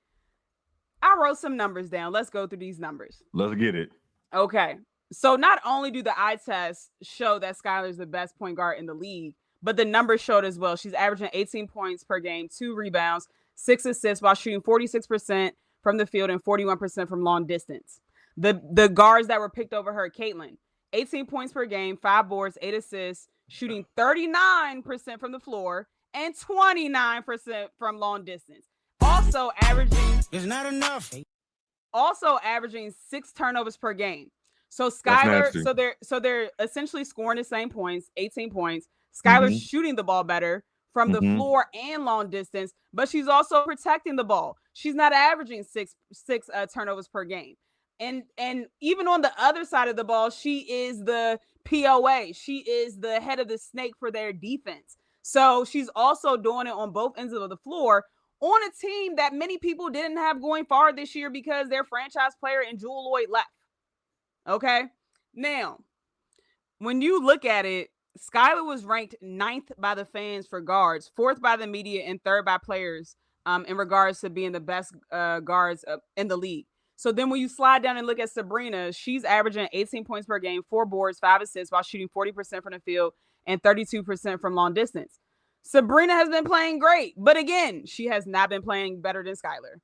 Speaker 3: I wrote some numbers down. Let's go through these numbers.
Speaker 1: Let's get it.
Speaker 3: Okay. So not only do the eye tests show that Skylar's the best point guard in the league, but the numbers showed as well. She's averaging 18 points per game, 2 rebounds, 6 assists while shooting 46% from the field and 41% from long distance. The guards that were picked over her, Caitlin, 18 points per game, 5 boards, 8 assists, shooting 39% from the floor and 29% from long distance. Also averaging
Speaker 5: It's not enough.
Speaker 3: 6 turnovers per game. So Skylar, they're essentially scoring the same points, 18 points. Skylar's shooting the ball better from the floor and long distance, but she's also protecting the ball. She's not averaging six turnovers per game. And even on the other side of the ball, she is the POA. She is the head of the snake for their defense. So she's also doing it on both ends of the floor on a team that many people didn't have going far this year because their franchise player and Jewel Lloyd left. Okay. Now, when you look at it, Skylar was ranked 9th by the fans for guards, 4th by the media, and 3rd by players in regards to being the best guards in the league. So then when you slide down and look at Sabrina, she's averaging 18 points per game, 4 boards, 5 assists while shooting 40% from the field and 32% from long distance. Sabrina has been playing great, but again, she has not been playing better than Skylar.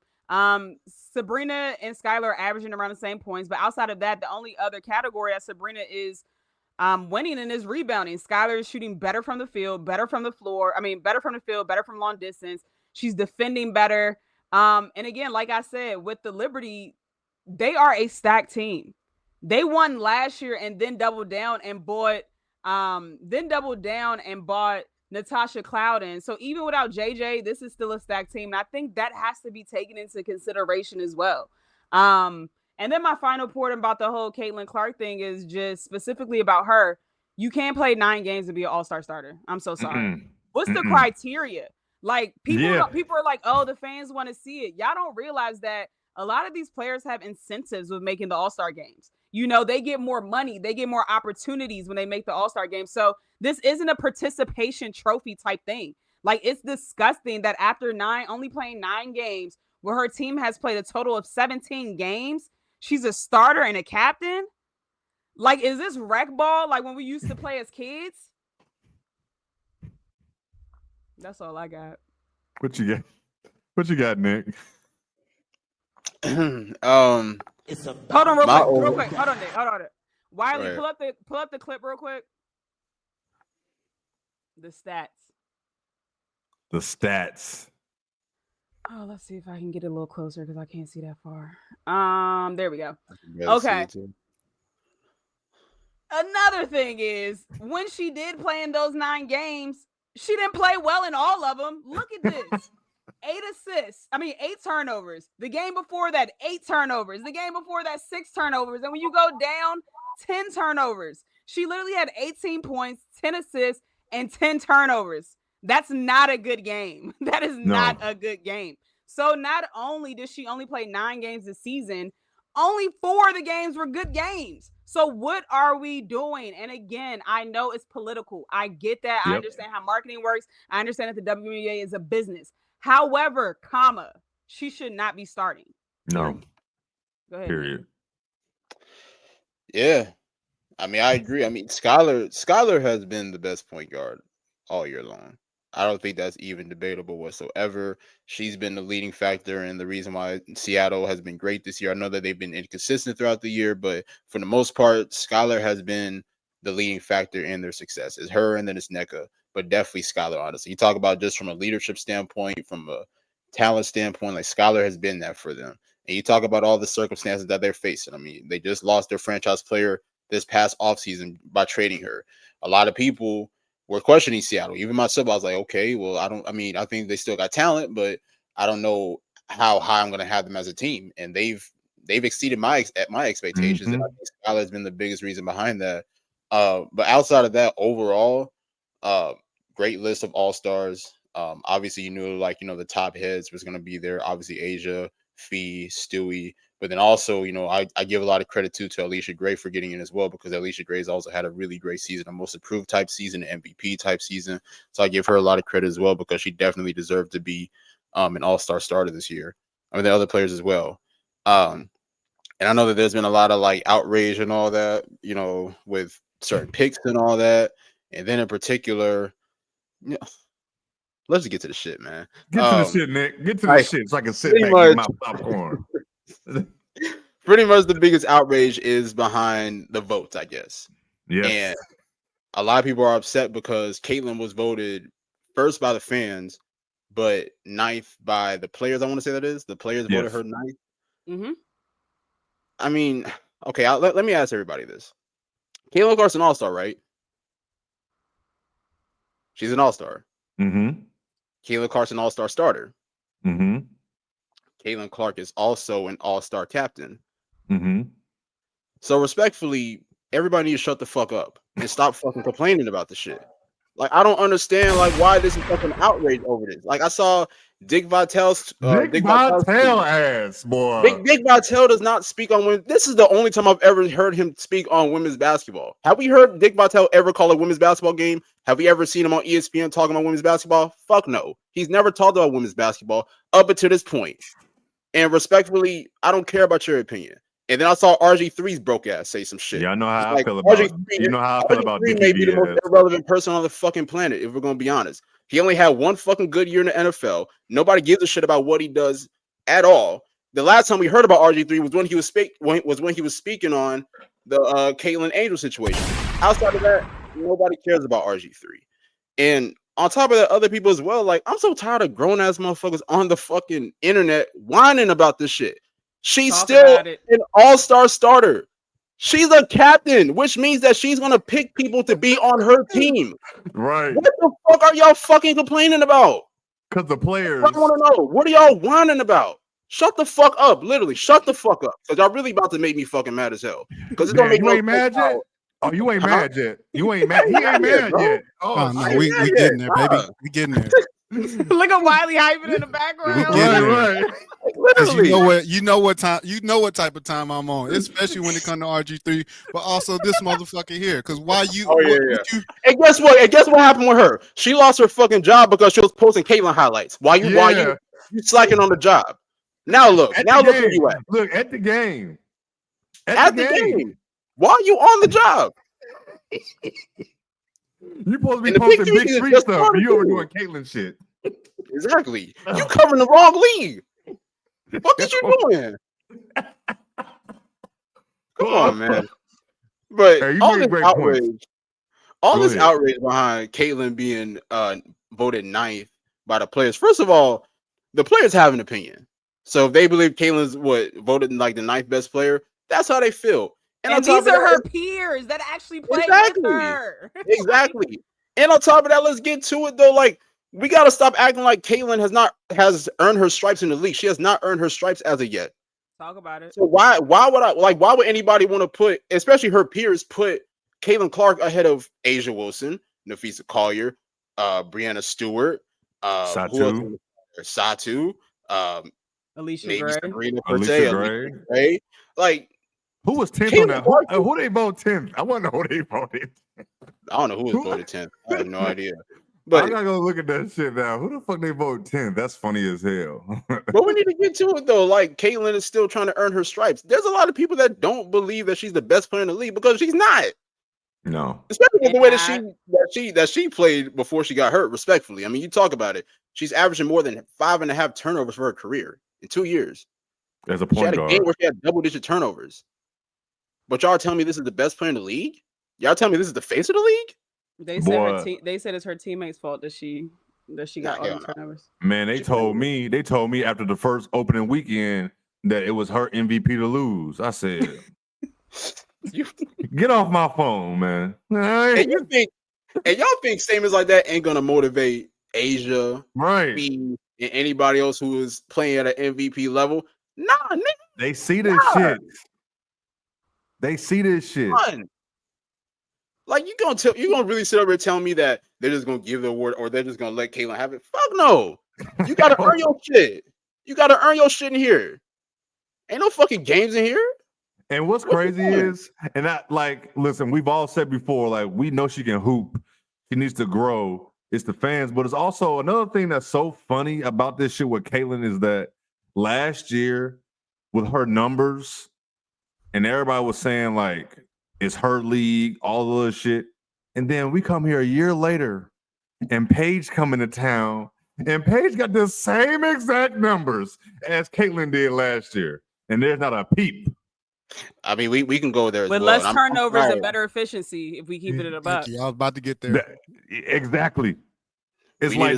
Speaker 3: Sabrina and Skylar are averaging around the same points, but outside of that, the only other category that Sabrina is winning in is rebounding. Skylar is shooting better from the field, better from the floor. I mean, better from the field, better from long distance. She's defending better. And again, like I said, with the Liberty, they are a stacked team. They won last year and then doubled down and bought Natasha Clouden. So even without JJ, this is still a stacked team. And I think that has to be taken into consideration as well. And then my final point about the whole Caitlin Clark thing is just specifically about her. You can't play 9 games to be an all-star starter. I'm so sorry. What's the criteria? Like people are like, oh, the fans want to see it. Y'all don't realize that a lot of these players have incentives with making the all-star games. You know, they get more money, they get more opportunities when they make the all-star game. So this isn't a participation trophy type thing. Like, it's disgusting that after only playing 9 games, where her team has played a total of 17 games, she's a starter and a captain. Like, is this rec ball like when we used to play as kids? That's all I got.
Speaker 1: What you got? What you got, Nick?
Speaker 5: It's a
Speaker 3: Hold on real quick. Hold on, Nick. Hold on. Wiley,
Speaker 2: Right.
Speaker 3: pull up the clip real quick. The stats.
Speaker 1: The stats.
Speaker 3: Oh, let's see if I can get it a little closer because I can't see that far. There we go. Okay. Another thing is, when she did play in those 9 games, she didn't play well in all of them. Look at this. 8 turnovers. The game before that, 8 turnovers. The game before that, 6 turnovers. And when you go down, 10 turnovers. She literally had 18 points, 10 assists, and 10 turnovers. That's not a good game. That is not a good game. So not only did she only play 9 games this season, only 4 of the games were good games. So what are we doing? And again, I know it's political. I get that. I understand how marketing works. I understand that the WNBA is a business. However, she should not be starting.
Speaker 1: No.
Speaker 3: Go ahead.
Speaker 1: Period.
Speaker 2: Yeah. I mean, I agree. I mean, Skylar has been the best point guard all year long. I don't think that's even debatable whatsoever. She's been the leading factor and the reason why Seattle has been great this year. I know that they've been inconsistent throughout the year, but for the most part, Skylar has been the leading factor in their success. It's her and then it's NECA, but definitely Skylar, honestly. You talk about just from a leadership standpoint, from a talent standpoint, like Skylar has been that for them. And you talk about all the circumstances that they're facing. I mean, they just lost their franchise player this past offseason by trading her. A lot of people were questioning Seattle. Even myself, I was like, okay, well, I think they still got talent, but I don't know how high I'm going to have them as a team. And they've exceeded my expectations. And I think Skylar has been the biggest reason behind that. But outside of that, overall, great list of all-stars. Obviously, you knew, the top heads was going to be there. Obviously, Asia, Fee, Stewie. But then also, I give a lot of credit to Alicia Gray for getting in as well, because Alicia Gray's also had a really great season, a most improved type season, an MVP type season. So I give her a lot of credit as well, because she definitely deserved to be an all-star starter this year. I mean, the other players as well. And I know that there's been a lot of outrage and all that, with certain picks and all that. And then in particular, let's just get to the shit, man.
Speaker 1: Get to the shit, Nick. Get to the shit so I can sit back and eat my popcorn.
Speaker 2: Pretty much the biggest outrage is behind the votes, I guess.
Speaker 1: Yes.
Speaker 2: And a lot of people are upset because Caitlin was voted first by the fans, but 9th by the players. I want to say that is. The players voted her 9th.
Speaker 3: Mm-hmm.
Speaker 2: I mean, okay, let me ask everybody this. Caitlin Clark's an all-star, right? She's an all-star.
Speaker 1: Mm-hmm.
Speaker 2: Caitlin Clark's an all-star starter.
Speaker 1: Mm-hmm.
Speaker 2: Caitlin Clark is also an all-star captain.
Speaker 1: Mm-hmm.
Speaker 2: So respectfully, everybody needs to shut the fuck up and stop fucking complaining about the shit. Like, I don't understand like why this is such an outrage over this. Like, I saw Dick Vitale's
Speaker 1: Dick Vitale ass, boy.
Speaker 2: Dick Vitale does not speak on women. This is the only time I've ever heard him speak on women's basketball. Have we heard Dick Vitale ever call a women's basketball game? Have we ever seen him on ESPN talking about women's basketball? Fuck no. He's never talked about women's basketball up until this point. And respectfully, I don't care about your opinion. And then I saw RG3's broke ass say some shit.
Speaker 1: Yeah, I know how
Speaker 2: Like,
Speaker 1: I feel about.
Speaker 2: RG3,
Speaker 1: You know how I feel about
Speaker 2: RG3 may be the
Speaker 1: Dickie
Speaker 2: most
Speaker 1: ass.
Speaker 2: irrelevant person on the fucking planet, if we're gonna be honest. He only had one fucking good year in the NFL. Nobody gives a shit about what he does at all. The last time we heard about RG3 was when he was speaking on the Caitlyn Angel situation. Outside of that, nobody cares about RG3. And on top of that, other people as well. Like, I'm so tired of grown ass motherfuckers on the fucking internet whining about this shit. She's still an all-star starter. She's a captain, which means that she's gonna pick people to be on her team.
Speaker 1: Right.
Speaker 2: What the fuck are y'all fucking complaining about?
Speaker 1: Because the players.
Speaker 2: I want to know. What are y'all whining about? Shut the fuck up. Literally, shut the fuck up. Because y'all really about to make me fucking mad as hell. Because it's gonna make
Speaker 1: you ain't mad yet? Oh, you ain't mad yet. You ain't mad. He ain't mad yet.
Speaker 4: Oh, no, we getting there, baby. We getting there.
Speaker 3: Look at Wiley hyping in the background.
Speaker 1: Right.
Speaker 2: Literally.
Speaker 4: You know what type of time I'm on, especially when it comes to RG3, but also this motherfucker here. Because why you?
Speaker 2: Oh yeah. And guess what? And guess what happened with her? She lost her fucking job because she was posting Caitlyn highlights. Why you slacking on the job? Now look. Now look where you at.
Speaker 1: Look at the game.
Speaker 2: At the game. Why are you on the job?
Speaker 1: You supposed to be posting big street stuff. You over doing Caitlyn shit.
Speaker 2: Exactly. You covering the wrong league. What is you doing? Come on, man. But
Speaker 1: Hey,
Speaker 2: all this outrage behind Caitlyn being voted 9th by the players. First of all, the players have an opinion. So if they believe Caitlyn's voted like the 9th best player, that's how they feel.
Speaker 3: And these are her peers that actually play with her.
Speaker 2: Exactly. And on top of that, let's get to it though. Like, we gotta stop acting like Caitlyn has earned her stripes in the league. She has not earned her stripes as of yet.
Speaker 3: Talk about it.
Speaker 2: So why would anybody want to put, especially her peers, put Caitlin Clark ahead of Asia Wilson, Nafisa Collier, Brianna Stewart,
Speaker 1: Satu,
Speaker 2: Alicia Gray. Like,
Speaker 1: who was 10th on that? Who they vote 10th? I want to know who they voted.
Speaker 2: I don't know who was voted 10th. I have no idea. But
Speaker 1: I'm not gonna look at that shit now. Who the fuck they vote 10th? That's funny as hell.
Speaker 2: But we need to get to it though. Like, Caitlyn is still trying to earn her stripes. There's a lot of people that don't believe that she's the best player in the league because she's not.
Speaker 1: No,
Speaker 2: especially with the way that she played before she got hurt. Respectfully, I mean, you talk about it. She's averaging more than 5.5 turnovers for her career in 2 years.
Speaker 1: As a point guard,
Speaker 2: she had a game where she had double-digit turnovers. But y'all tell me this is the best player in the league? Y'all tell me this is the face of the league?
Speaker 3: They said they said it's her teammates' fault that she got all the turnovers.
Speaker 1: Man, they told me after the first opening weekend that it was her MVP to lose. I said, get off my phone, man.
Speaker 2: And y'all think statements like that ain't gonna motivate Asia,
Speaker 1: right?
Speaker 2: Me, and anybody else who is playing at an MVP level? Nah, nigga.
Speaker 1: They see this shit. They see this shit.
Speaker 2: Like, you gonna really sit over and tell me that they're just gonna give the award or they're just gonna let Caitlyn have it? Fuck no. You gotta earn your shit. You gotta earn your shit in here. Ain't no fucking games in here.
Speaker 1: And what's crazy is, and that, like, listen, we've all said before, like, we know she can hoop. She needs to grow. It's the fans, but it's also another thing that's so funny about this shit with Caitlyn is that last year with her numbers, and everybody was saying like it's her league, all of this shit, and then we come here a year later, and Paige come into town, and Paige got the same exact numbers as Caitlyn did last year, and there's not a peep.
Speaker 2: I mean, we can go there
Speaker 3: with less turnovers and better efficiency if we keep it about.
Speaker 4: I was about to get there.
Speaker 1: Exactly. It's like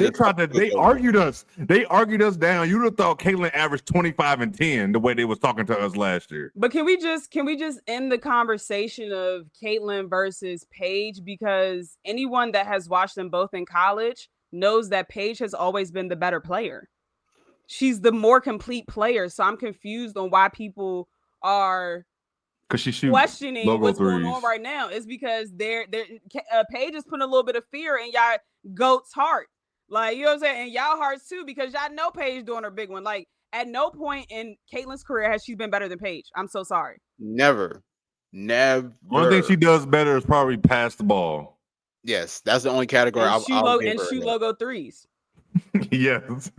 Speaker 1: they argued us. They argued us down. You would have thought Caitlyn averaged 25 and 10 the way they was talking to us last year.
Speaker 3: But can we just end the conversation of Caitlyn versus Paige? Because anyone that has watched them both in college knows that Paige has always been the better player. She's the more complete player. So I'm confused on why people are
Speaker 1: Because she shoots
Speaker 3: questioning
Speaker 1: logo
Speaker 3: what's going
Speaker 1: threes.
Speaker 3: on right now is because Paige is putting a little bit of fear in y'all goat's heart. Like, you know what I'm saying? And y'all hearts too, because y'all know Paige doing her big one. Like, at no point in Caitlyn's career has she been better than Paige. I'm so sorry.
Speaker 2: Never.
Speaker 1: Only thing she does better is probably pass the ball.
Speaker 2: Yes, that's the only category I'll give her.
Speaker 3: Shoot logo threes.
Speaker 1: Yes.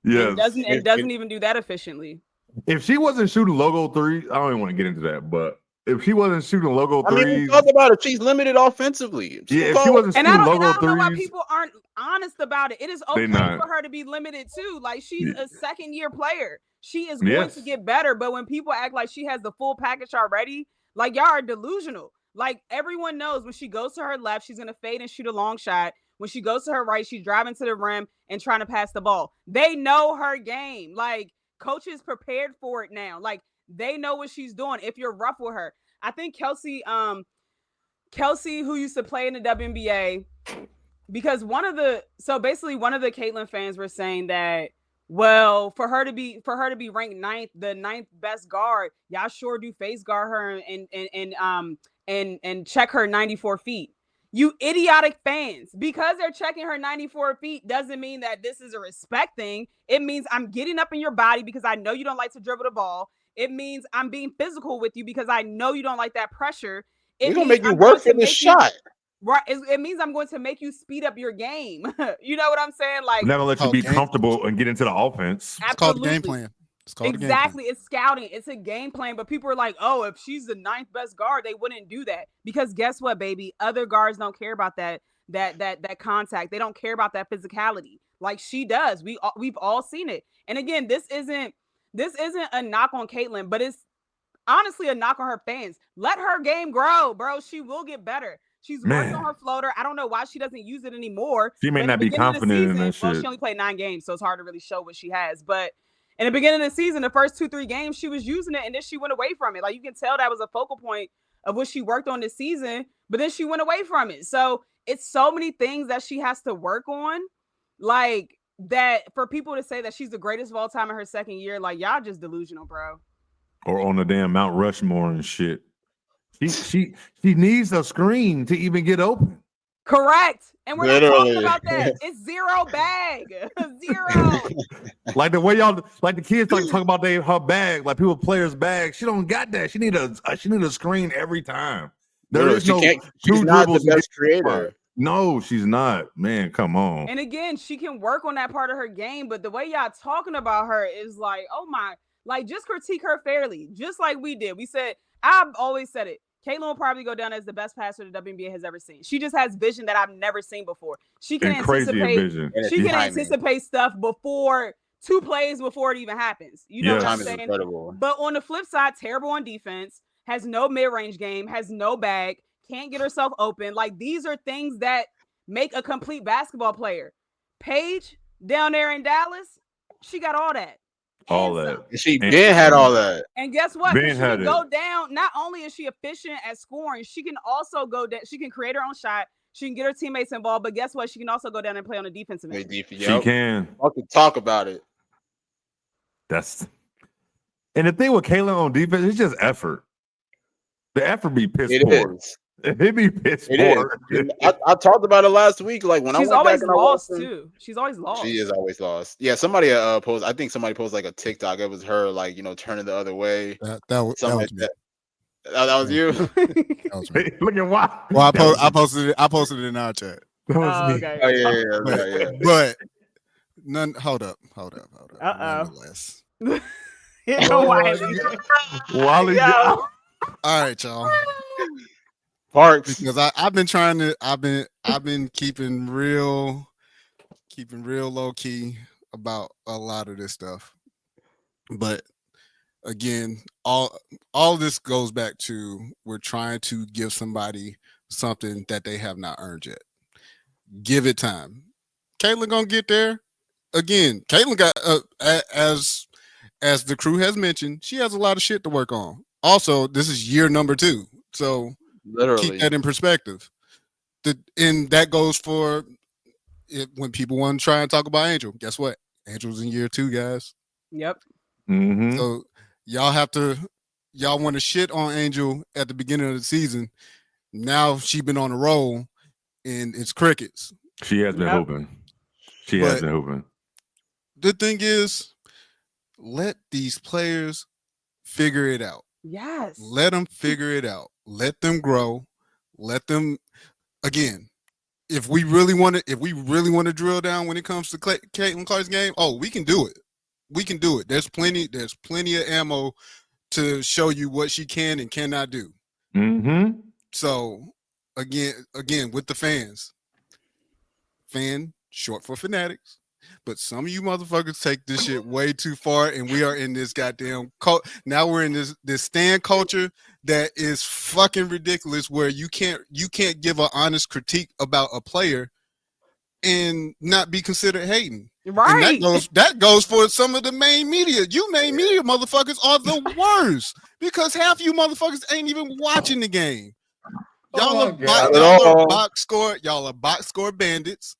Speaker 3: Yes. And doesn't even do that efficiently.
Speaker 1: If she wasn't shooting logo threes, I don't even want to get into that, but if she wasn't shooting logo threes,
Speaker 2: we talked about it. She's limited offensively.
Speaker 1: If she wasn't shooting logo threes,
Speaker 3: I don't know why people aren't honest about it. It is okay for her to be limited too. Like, she's a second-year player. She is going to get better. But when people act like she has the full package already, like, y'all are delusional. Like, everyone knows when she goes to her left, she's gonna fade and shoot a long shot. When she goes to her right, she's driving to the rim and trying to pass the ball. They know her game. Like, coaches prepared for it now. Like, they know what she's doing. If you're rough with her, I think Kelsey, who used to play in the WNBA, because one of the Caitlyn fans were saying that, well, for her to be ranked ninth, the ninth best guard, y'all sure do face guard her and check her 94 feet. You idiotic fans, because they're checking her 94 feet doesn't mean that this is a respect thing. It means I'm getting up in your body because I know you don't like to dribble the ball. It means I'm being physical with you because I know you don't like that pressure.
Speaker 2: We're going to make you work for this shot.
Speaker 3: Right. It means I'm going to make you speed up your game. You know what I'm saying? Like,
Speaker 1: never let you be comfortable and get into the offense.
Speaker 3: Absolutely.
Speaker 4: It's called the game plan.
Speaker 3: Exactly. It's scouting. It's a game plan. But people are like, oh, if she's the ninth best guard, they wouldn't do that. Because guess what, baby? Other guards don't care about that contact. They don't care about that physicality like she does. We've all seen it. And again, this isn't a knock on Caitlyn, but it's honestly a knock on her fans. Let her game grow, bro. She will get better. She's worked on her floater. I don't know why she doesn't use it anymore.
Speaker 1: She may not be confident in that shit.
Speaker 3: Well, she only played 9 games, so it's hard to really show what she has. But in the beginning of the season, the first 2-3 games, she was using it, and then she went away from it. Like, you can tell that was a focal point of what she worked on this season, but then she went away from it. So it's so many things that she has to work on, like that, for people to say that she's the greatest of all time in her second year. Like, y'all just delusional, bro.
Speaker 1: Or on the damn Mount Rushmore and shit. She needs a screen to even get open.
Speaker 3: Correct. And we're not talking about that. It's zero bag. Zero.
Speaker 1: Like the way y'all, like the kids talk about her bag, like people players' bag. She don't got that. She need a screen every time. There is no
Speaker 2: she's not the best creator.
Speaker 1: No, she's not. Man, come on.
Speaker 3: And again, she can work on that part of her game, but the way y'all talking about her is like, oh my, like, just critique her fairly, just like we did. We said, I've always said it. Caitlyn will probably go down as the best passer the WNBA has ever seen. She just has vision that I've never seen before. She can anticipate stuff before 2 plays before it even happens. You know what I'm saying?
Speaker 2: Incredible.
Speaker 3: But on the flip side, terrible on defense, has no mid-range game, has no bag, can't get herself open. Like, these are things that make a complete basketball player. Paige down there in Dallas, she got all that.
Speaker 1: All that.
Speaker 2: She had all that.
Speaker 3: And guess what?
Speaker 1: Ben
Speaker 3: She can go down. Not only is she efficient at scoring, she can also go down. She can create her own shot. She can get her teammates involved. But guess what? She can also go down and play on the defensive end.
Speaker 1: She can.
Speaker 2: Talk about it.
Speaker 1: And the thing with Caitlyn on defense, it's just effort. The effort be piss poor. It be piss poor.
Speaker 2: I talked about it last week. Like, when
Speaker 3: she's
Speaker 2: I went
Speaker 3: always
Speaker 2: back
Speaker 3: lost too. She's always lost.
Speaker 2: She is always lost. Yeah, somebody posted. I think somebody posted like a TikTok. It was her, like, turning the other way.
Speaker 4: That was me.
Speaker 2: That was you.
Speaker 4: That was me.
Speaker 1: Look at why.
Speaker 4: Well, I posted it in our chat.
Speaker 3: Okay.
Speaker 2: Oh yeah.
Speaker 4: But none. Hold up.
Speaker 3: Nonetheless.
Speaker 1: Wally.
Speaker 4: All right, y'all.
Speaker 2: Parks.
Speaker 4: Because I've been keeping real low key about a lot of this stuff. But again, all this goes back to, we're trying to give somebody something that they have not earned yet. Give it time. Caitlyn gonna get there. Again, Caitlyn got as the crew has mentioned, she has a lot of shit to work on. Also, this is year number 2. So
Speaker 2: literally
Speaker 4: keep that in perspective. And that goes for when people want to try and talk about Angel. Guess what? Angel's in year 2, guys.
Speaker 3: Yep.
Speaker 1: Mm-hmm.
Speaker 4: So y'all have to y'all want to shit on Angel at the beginning of the season. Now she been on a roll, and it's crickets.
Speaker 1: She has been hooping. She has been hooping.
Speaker 4: The thing is, let these players figure it out.
Speaker 3: Yes.
Speaker 4: Let them figure it out. Let them grow. Let them, again, if we really want to drill down when it comes to Caitlin Clark's game, we can do it. We can do it. There's plenty of ammo to show you what she can and cannot do.
Speaker 1: Mm-hmm.
Speaker 4: So again, with the fans, fan short for fanatics. But some of you motherfuckers take this shit way too far, and we are in this goddamn now we're in this stand culture that is fucking ridiculous, where you can't give an honest critique about a player and not be considered hating.
Speaker 3: Right.
Speaker 4: And that goes for some of the main media. You main media motherfuckers are the worst, because half you motherfuckers ain't even watching the game. Y'all are box score bandits.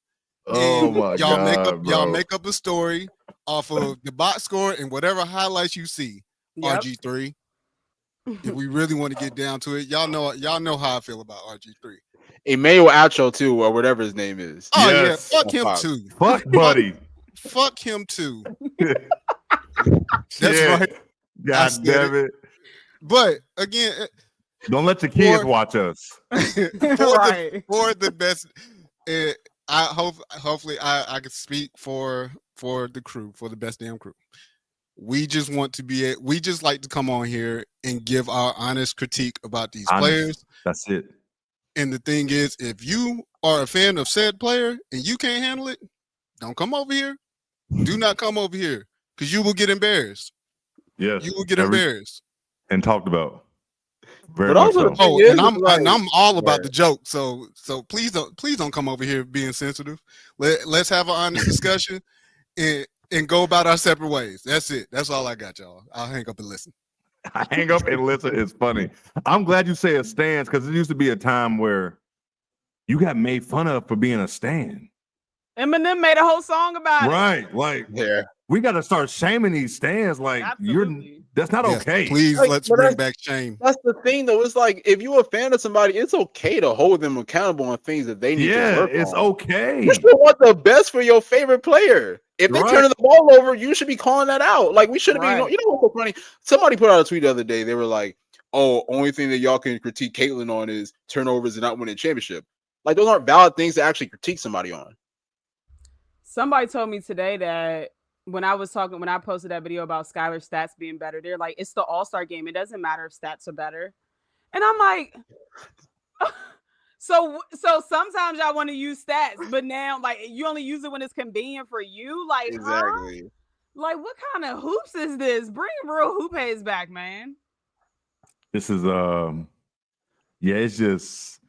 Speaker 1: Oh my God,
Speaker 4: y'all make up a story off of the box score and whatever highlights you see.
Speaker 3: Yep.
Speaker 4: RG3. If we really want to get down to it, y'all know how I feel about RG3.
Speaker 2: Emmanuel Acho too, or whatever his name is.
Speaker 4: Oh
Speaker 1: yes.
Speaker 4: Yeah, fuck him too.
Speaker 1: Fuck buddy.
Speaker 4: Fuck him too.
Speaker 1: That's right. God damn it.
Speaker 4: But again,
Speaker 1: don't let your kids watch us.
Speaker 4: For the best. Hopefully I can speak for the crew, for the best damn crew. We just like to come on here and give our honest critique about these players.
Speaker 1: That's it.
Speaker 4: And the thing is, if you are a fan of said player and you can't handle it, don't come over here. Do not come over here, because you will get embarrassed.
Speaker 1: Yes,
Speaker 4: you will get embarrassed
Speaker 1: and talked about.
Speaker 2: Very but also,
Speaker 4: and I'm all about the joke. So please don't come over here being sensitive. Let's have an honest discussion and go about our separate ways. That's it. That's all I got, y'all. I'll hang up and listen.
Speaker 1: I hang up and listen. It's funny. I'm glad you say a stance, because it used to be a time where you got made fun of for being a stan.
Speaker 3: Eminem made a whole song about it.
Speaker 1: Right. Like, we got to start shaming these stands. Like, that's not okay.
Speaker 4: Please, let's bring back shame.
Speaker 2: That's the thing, though. It's like, if you're a fan of somebody, it's okay to hold them accountable on things that they need to work on.
Speaker 1: Yeah, it's okay.
Speaker 2: You still want the best for your favorite player. If they turn the ball over, you should be calling that out. Like, we shouldn't be. You know what's so funny? Somebody put out a tweet the other day. They were like, "Oh, only thing that y'all can critique Caitlin on is turnovers and not winning a championship." Like, those aren't valid things to actually critique somebody on.
Speaker 3: Somebody told me today that when I posted that video about Skylar's stats being better, they're like, it's the All-Star game. It doesn't matter if stats are better. And I'm like, so sometimes y'all want to use stats, but now like you only use it when it's convenient for you. Like,
Speaker 2: exactly.
Speaker 3: Huh? Like, what kind of hoops is this? Bring real hoop heads back, man.
Speaker 1: This is it's just,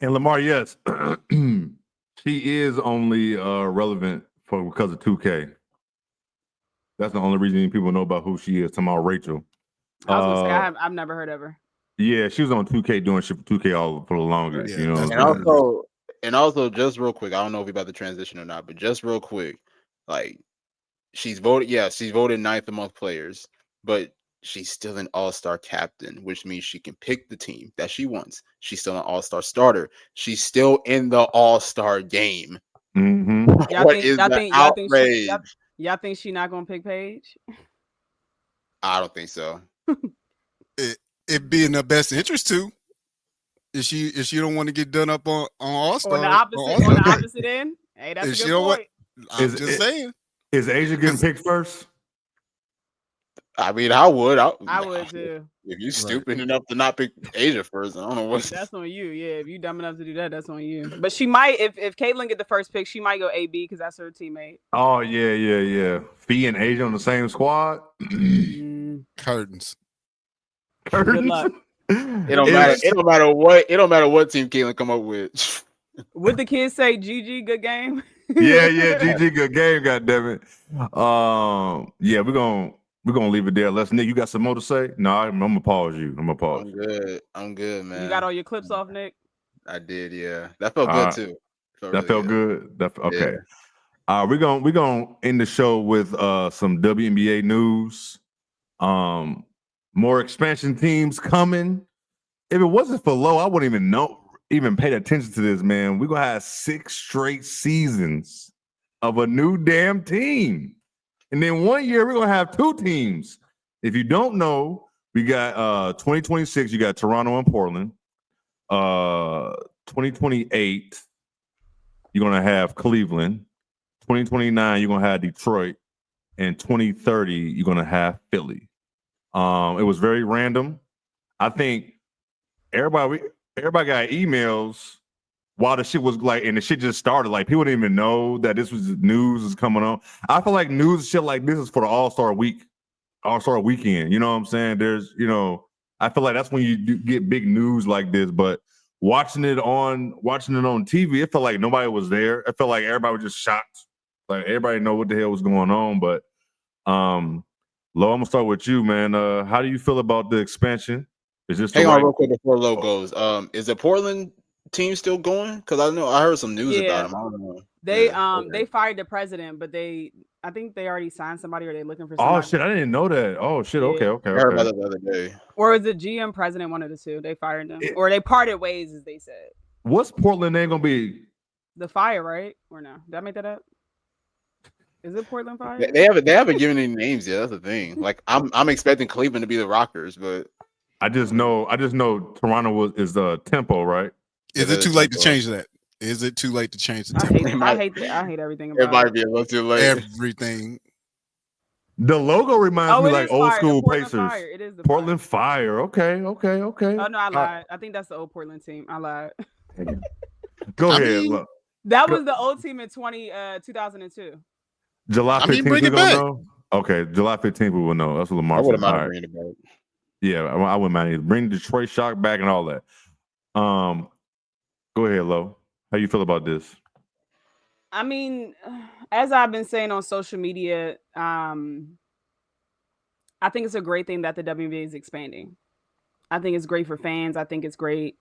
Speaker 1: and Lamar, yes, she is only relevant because of 2K. That's the only reason people know about who she is. Talking about Rachel.
Speaker 3: I was gonna say I've never heard of her.
Speaker 1: Yeah, she was on 2K doing shit for 2K all for the longest. You
Speaker 2: know, and also just real quick, I don't know if you're about to transition or not, but just real quick, like she's voted 9th among players, but she's still an all-star captain, which means she can pick the team that she wants. She's still an all-star starter. She's still in the all-star game.
Speaker 1: Mm-hmm.
Speaker 3: Y'all think she's not gonna pick Paige?
Speaker 2: I don't think so.
Speaker 4: It be in her best interest to. If she don't want to get done up on all-star.
Speaker 3: On the opposite end. Hey, that's a good point.
Speaker 4: I'm just saying.
Speaker 1: Is Asia getting picked first?
Speaker 2: I mean, I would.
Speaker 3: I would too.
Speaker 2: If you stupid enough to not pick Asia first, I don't know what.
Speaker 3: That's on you. Yeah, if you dumb enough to do that, that's on you. But she might, if Caitlin get the first pick, she might go AB because that's her teammate.
Speaker 1: Oh yeah. Fee and Asia on the same squad.
Speaker 4: Curtains.
Speaker 3: Good luck.
Speaker 2: It don't matter. It don't matter what team Caitlin come up with.
Speaker 3: Would the kids say GG good game?
Speaker 1: yeah, GG good game. God damn it. Yeah, we're gonna leave it there. Nick, you got some more to say? No, I'm gonna pause you.
Speaker 2: I'm good, man.
Speaker 3: You got all your clips off, Nick?
Speaker 2: I did, yeah. That felt good too.
Speaker 1: That felt good. Okay. Yeah. We're gonna end the show with some WNBA news. More expansion teams coming. If it wasn't for Low, I wouldn't even paid attention to this, man. We're gonna have 6 straight seasons of a new damn team. And then 1 year we're gonna have 2 teams. If you don't know, we got 2026, you got Toronto and Portland. 2028, you're gonna have Cleveland. 2029, you're gonna have Detroit, and 2030, you're gonna have Philly. It was very random. I think everybody got emails while the shit was like, and the shit just started. Like people didn't even know that this was news is coming on. I feel like news shit like this is for the All-Star weekend. You know what I'm saying? There's, I feel like that's when you get big news like this. But watching it on TV, it felt like nobody was there. It felt like everybody was just shocked. Like everybody know what the hell was going on. But Lo, I'm gonna start with you, man. How do you feel about the expansion? Is this
Speaker 2: hang on real quick before Lo goes? Is the Portland team still going? Because I heard some news about them. I don't know.
Speaker 3: They fired the president, but I think they already signed somebody, or they looking for somebody.
Speaker 1: Oh shit, I didn't know that. Oh shit, okay.
Speaker 2: I heard about that the other day.
Speaker 3: Or was it GM president, one of the two? They fired them, or they parted ways, as they said.
Speaker 1: What's Portland name gonna be?
Speaker 3: The Fire, right? Or no? Did I make that up? Is it Portland Fire?
Speaker 2: They haven't given any names yet. That's the thing. Like I'm expecting Cleveland to be the Rockers, but
Speaker 1: I just know Toronto is the Tempo, right?
Speaker 4: Is it too late to change that? Is it too late to change the Tempo?
Speaker 3: I hate everything about
Speaker 2: it. Might be a little too late.
Speaker 4: Everything.
Speaker 1: The logo reminds me like old school Pacers.
Speaker 3: Fire. It is the
Speaker 1: Portland Fire. Okay.
Speaker 3: Oh no, I lied. I think that's the old Portland team. I lied.
Speaker 1: Go ahead. Look.
Speaker 3: That was the old team in 2002.
Speaker 1: July 15th,
Speaker 4: bring
Speaker 1: we
Speaker 4: it
Speaker 1: gonna
Speaker 4: back.
Speaker 1: know. Okay, July 15th, we will know. That's what Lamar
Speaker 2: I
Speaker 1: said.
Speaker 2: wouldn't mind bringing it back.
Speaker 1: Yeah, I wouldn't mind either. Bring Detroit Shock back and all that. Go ahead, Lo. How you feel about this?
Speaker 3: I mean, as I've been saying on social media, I think it's a great thing that the WNBA is expanding. I think it's great for fans. I think it's great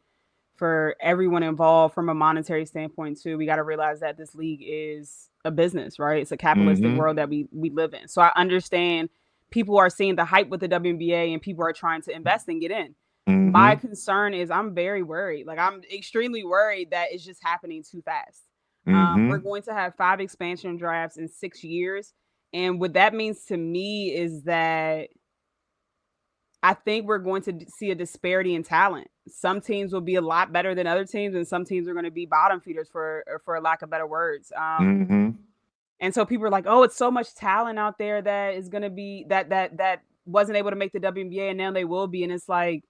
Speaker 3: for everyone involved from a monetary standpoint too. We got to realize that this league is a business, right? It's a capitalistic world that we live in. So I understand people are seeing the hype with the WNBA and people are trying to invest and get in. My concern is I'm very worried. Like I'm extremely worried that it's just happening too fast. We're going to have 5 expansion drafts in 6 years. And what that means to me is that I think we're going to see a disparity in talent. Some teams will be a lot better than other teams, and some teams are going to be bottom feeders for a lack of better words. And so people are like, "Oh, it's so much talent out there that is going to be that wasn't able to make the WNBA, and now they will be." And it's like,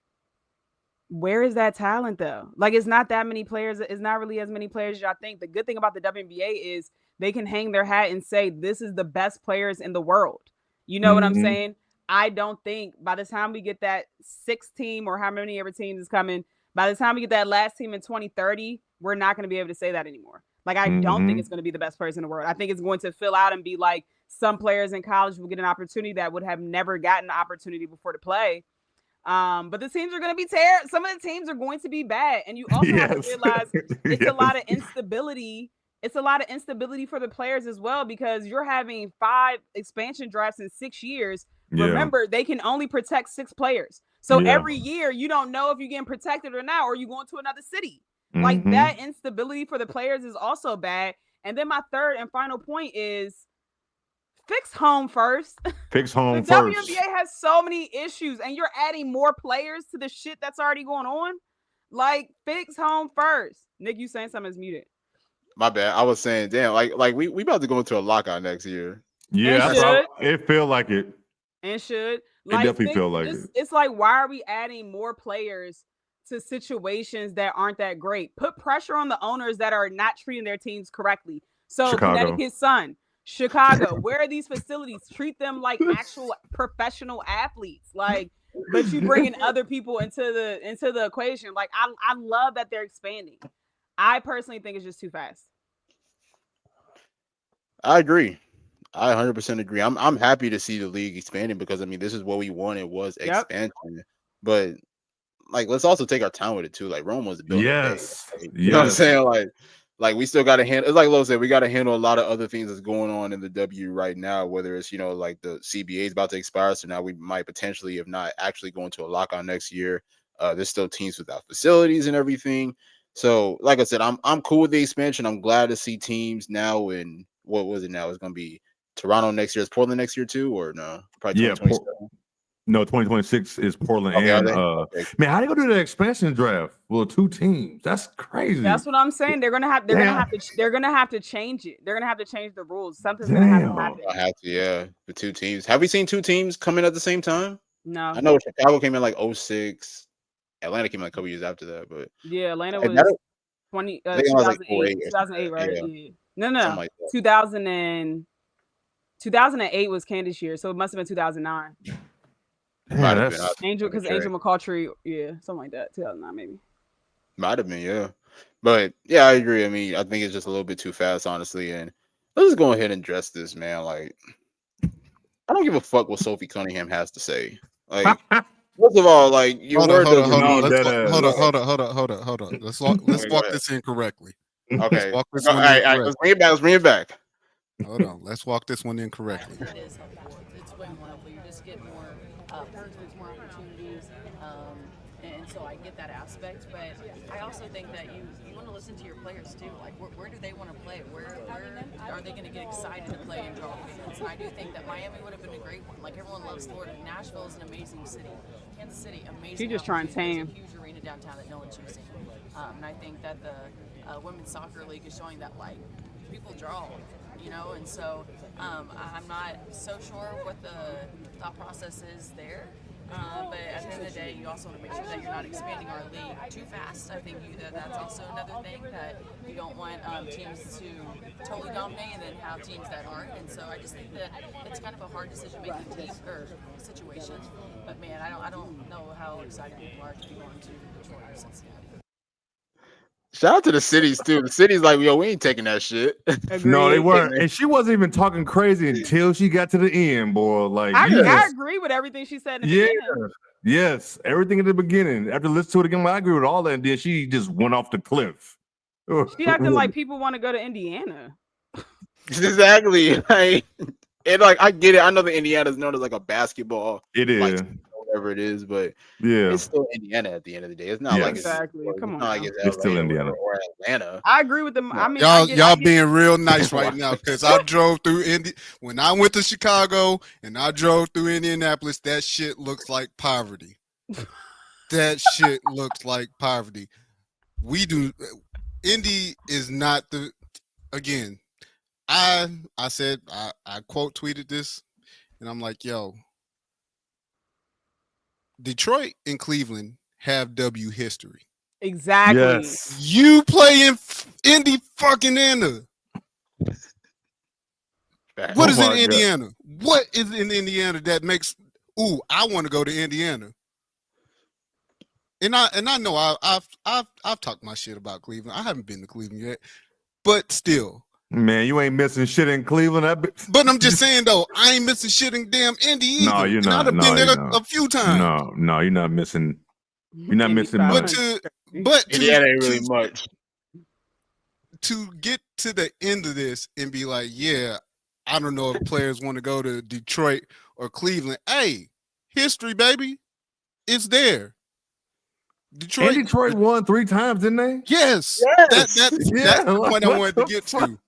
Speaker 3: where is that talent though? Like, it's not that many players. It's not really as many players as y'all think. The good thing about the WNBA is they can hang their hat and say, "This is the best players in the world." You know what I'm saying? I don't think by the time we get that 6th team or how many ever teams is coming, by the time we get that last team in 2030, we're not going to be able to say that anymore. Like, I don't think it's going to be the best players in the world. I think it's going to fill out and be like some players in college will get an opportunity that would have never gotten an opportunity before to play. But the teams are going to be terrible. Some of the teams are going to be bad. And you also have to realize it's a lot of instability. It's a lot of instability for the players as well, because you're having 5 expansion drafts in 6 years. Remember, they can only protect 6 players. So every year you don't know if you're getting protected or not, or you're going to another city. Like that instability for the players is also bad. And then my third and final point is fix home first.
Speaker 1: Fix home
Speaker 3: the
Speaker 1: first.
Speaker 3: WNBA has so many issues, and you're adding more players to the shit that's already going on. Like, fix home first. Nick, you saying something is muted.
Speaker 2: My bad. I was saying, damn, like we about to go into a lockout next year.
Speaker 1: Yeah, it feel like it.
Speaker 3: And should.
Speaker 1: Like, it definitely feel like it.
Speaker 3: It's like, why are we adding more players to situations that aren't that great? Put pressure on the owners that are not treating their teams correctly. So Connecticut Sun, Chicago, where are these facilities? Treat them like actual professional athletes. Like, but you bringing other people into the equation. Like, I love that they're expanding. I personally think it's just too fast.
Speaker 2: I agree. I 100% agree. I'm happy to see the league expanding, because I mean, this is what we wanted, was expansion. But like, let's also take our time with it too. Like, Rome was built.
Speaker 1: Yes.
Speaker 2: You know what I'm saying? Like, like we still got to handle. It's like Lo said, we got to handle a lot of other things that's going on in the W right now. Whether it's like the CBA is about to expire, so now we might potentially, if not actually, go into a lockout next year. There's still teams without facilities and everything. So, like I said, I'm cool with the expansion. I'm glad to see teams now. In what was it now? It's going to be Toronto next year. Is Portland next year too, or no? Probably 2027.
Speaker 1: No, 2026 is Portland
Speaker 2: Okay,
Speaker 1: and
Speaker 2: okay.
Speaker 1: man, how they gonna do the expansion draft? Well, 2 teams. That's crazy.
Speaker 3: That's what I'm saying. They're gonna have to change it. They're gonna have to change the rules. Something's gonna have to happen.
Speaker 2: I have to, yeah. The 2 teams. Have we seen 2 teams come in at the same time?
Speaker 3: No.
Speaker 2: I know Chicago came in like 06. Atlanta came in like a couple years after that, but
Speaker 3: yeah, Atlanta was 2008, right? Yeah. No. Like 2008 was Candace year, so it must have been 2009.
Speaker 2: Might have been
Speaker 3: Angel, because Angel McCautry, something like that, 2009 maybe.
Speaker 2: Might have been, yeah. But yeah, I agree. I mean, I think it's just a little bit too fast, honestly. And let's just go ahead and address this, man. Like, I don't give a fuck what Sophie Cunningham has to say. Like, first of all, like,
Speaker 4: hold on. Let's walk this in correctly.
Speaker 2: Okay.
Speaker 4: Let's
Speaker 2: bring it back.
Speaker 4: Hold on. Let's walk this one in correctly.
Speaker 6: It is helpful. It's way more helpful. You just get more persons, more opportunities, and so I get that aspect. But I also think that you want to listen to your players too. Like, where do they want to play? Where are they going to get excited to play in draw fields? And I do think that Miami would have been a great one. Like, everyone loves Florida. Nashville is an amazing city. Kansas City, amazing.
Speaker 3: She's just trying to tame.
Speaker 6: There's a huge arena downtown that no one's using. And I think that the women's soccer league is showing that, like, people draw. And so I'm not so sure what the thought process is there. But at the end of the day, you also want to make sure that you're not expanding our league too fast. I think that's also another thing, that you don't want teams to totally dominate and then have teams that aren't. And so I just think that it's kind of a hard decision-making situation. But man, I don't know how excited people are to be going to Detroit or Cincinnati.
Speaker 2: Shout out to the cities too. The cities like, yo, we ain't taking that shit.
Speaker 1: No, they weren't. And she wasn't even talking crazy until she got to the end, boy. Like,
Speaker 3: I agree with everything she said in the beginning.
Speaker 1: Yes, everything in the beginning. After listening to it again, I agree with all that. And then she just went off the cliff.
Speaker 3: She acting like people want to go to Indiana.
Speaker 2: Exactly. And like, I get it. I know that Indiana is known as like a basketball.
Speaker 1: It is.
Speaker 2: Like, whatever it is, but it's still Indiana at the end of the day. It's not like
Speaker 3: exactly.
Speaker 2: Come on, like
Speaker 1: it's still Indiana
Speaker 2: or Atlanta.
Speaker 3: I agree with them. I mean,
Speaker 4: y'all being real nice right now, because I drove through when I went to Chicago and I drove through Indianapolis. That shit looks like poverty. That shit looks like poverty. Indy is not the. Again, I said I quote tweeted this, and I'm like, yo. Detroit and Cleveland have W history.
Speaker 3: Exactly.
Speaker 1: Yes.
Speaker 4: You play in Indy fucking Anna. What is in Indiana? What is in Indiana that makes I want to go to Indiana? And I know I've talked my shit about Cleveland. I haven't been to Cleveland yet, but still.
Speaker 1: Man, you ain't missing shit in Cleveland.
Speaker 4: But I'm just saying though, I ain't missing shit in damn Indy either.
Speaker 1: No, you're not.
Speaker 4: I've been there a few times.
Speaker 1: No, you're not missing. You're not missing much.
Speaker 4: But
Speaker 2: Indiana ain't really much.
Speaker 4: To get to the end of this and be like, yeah, I don't know if players want to go to Detroit or Cleveland. Hey, history, baby, it's there.
Speaker 1: Detroit won 3 times, didn't they?
Speaker 4: Yes. That's the point I wanted to get to.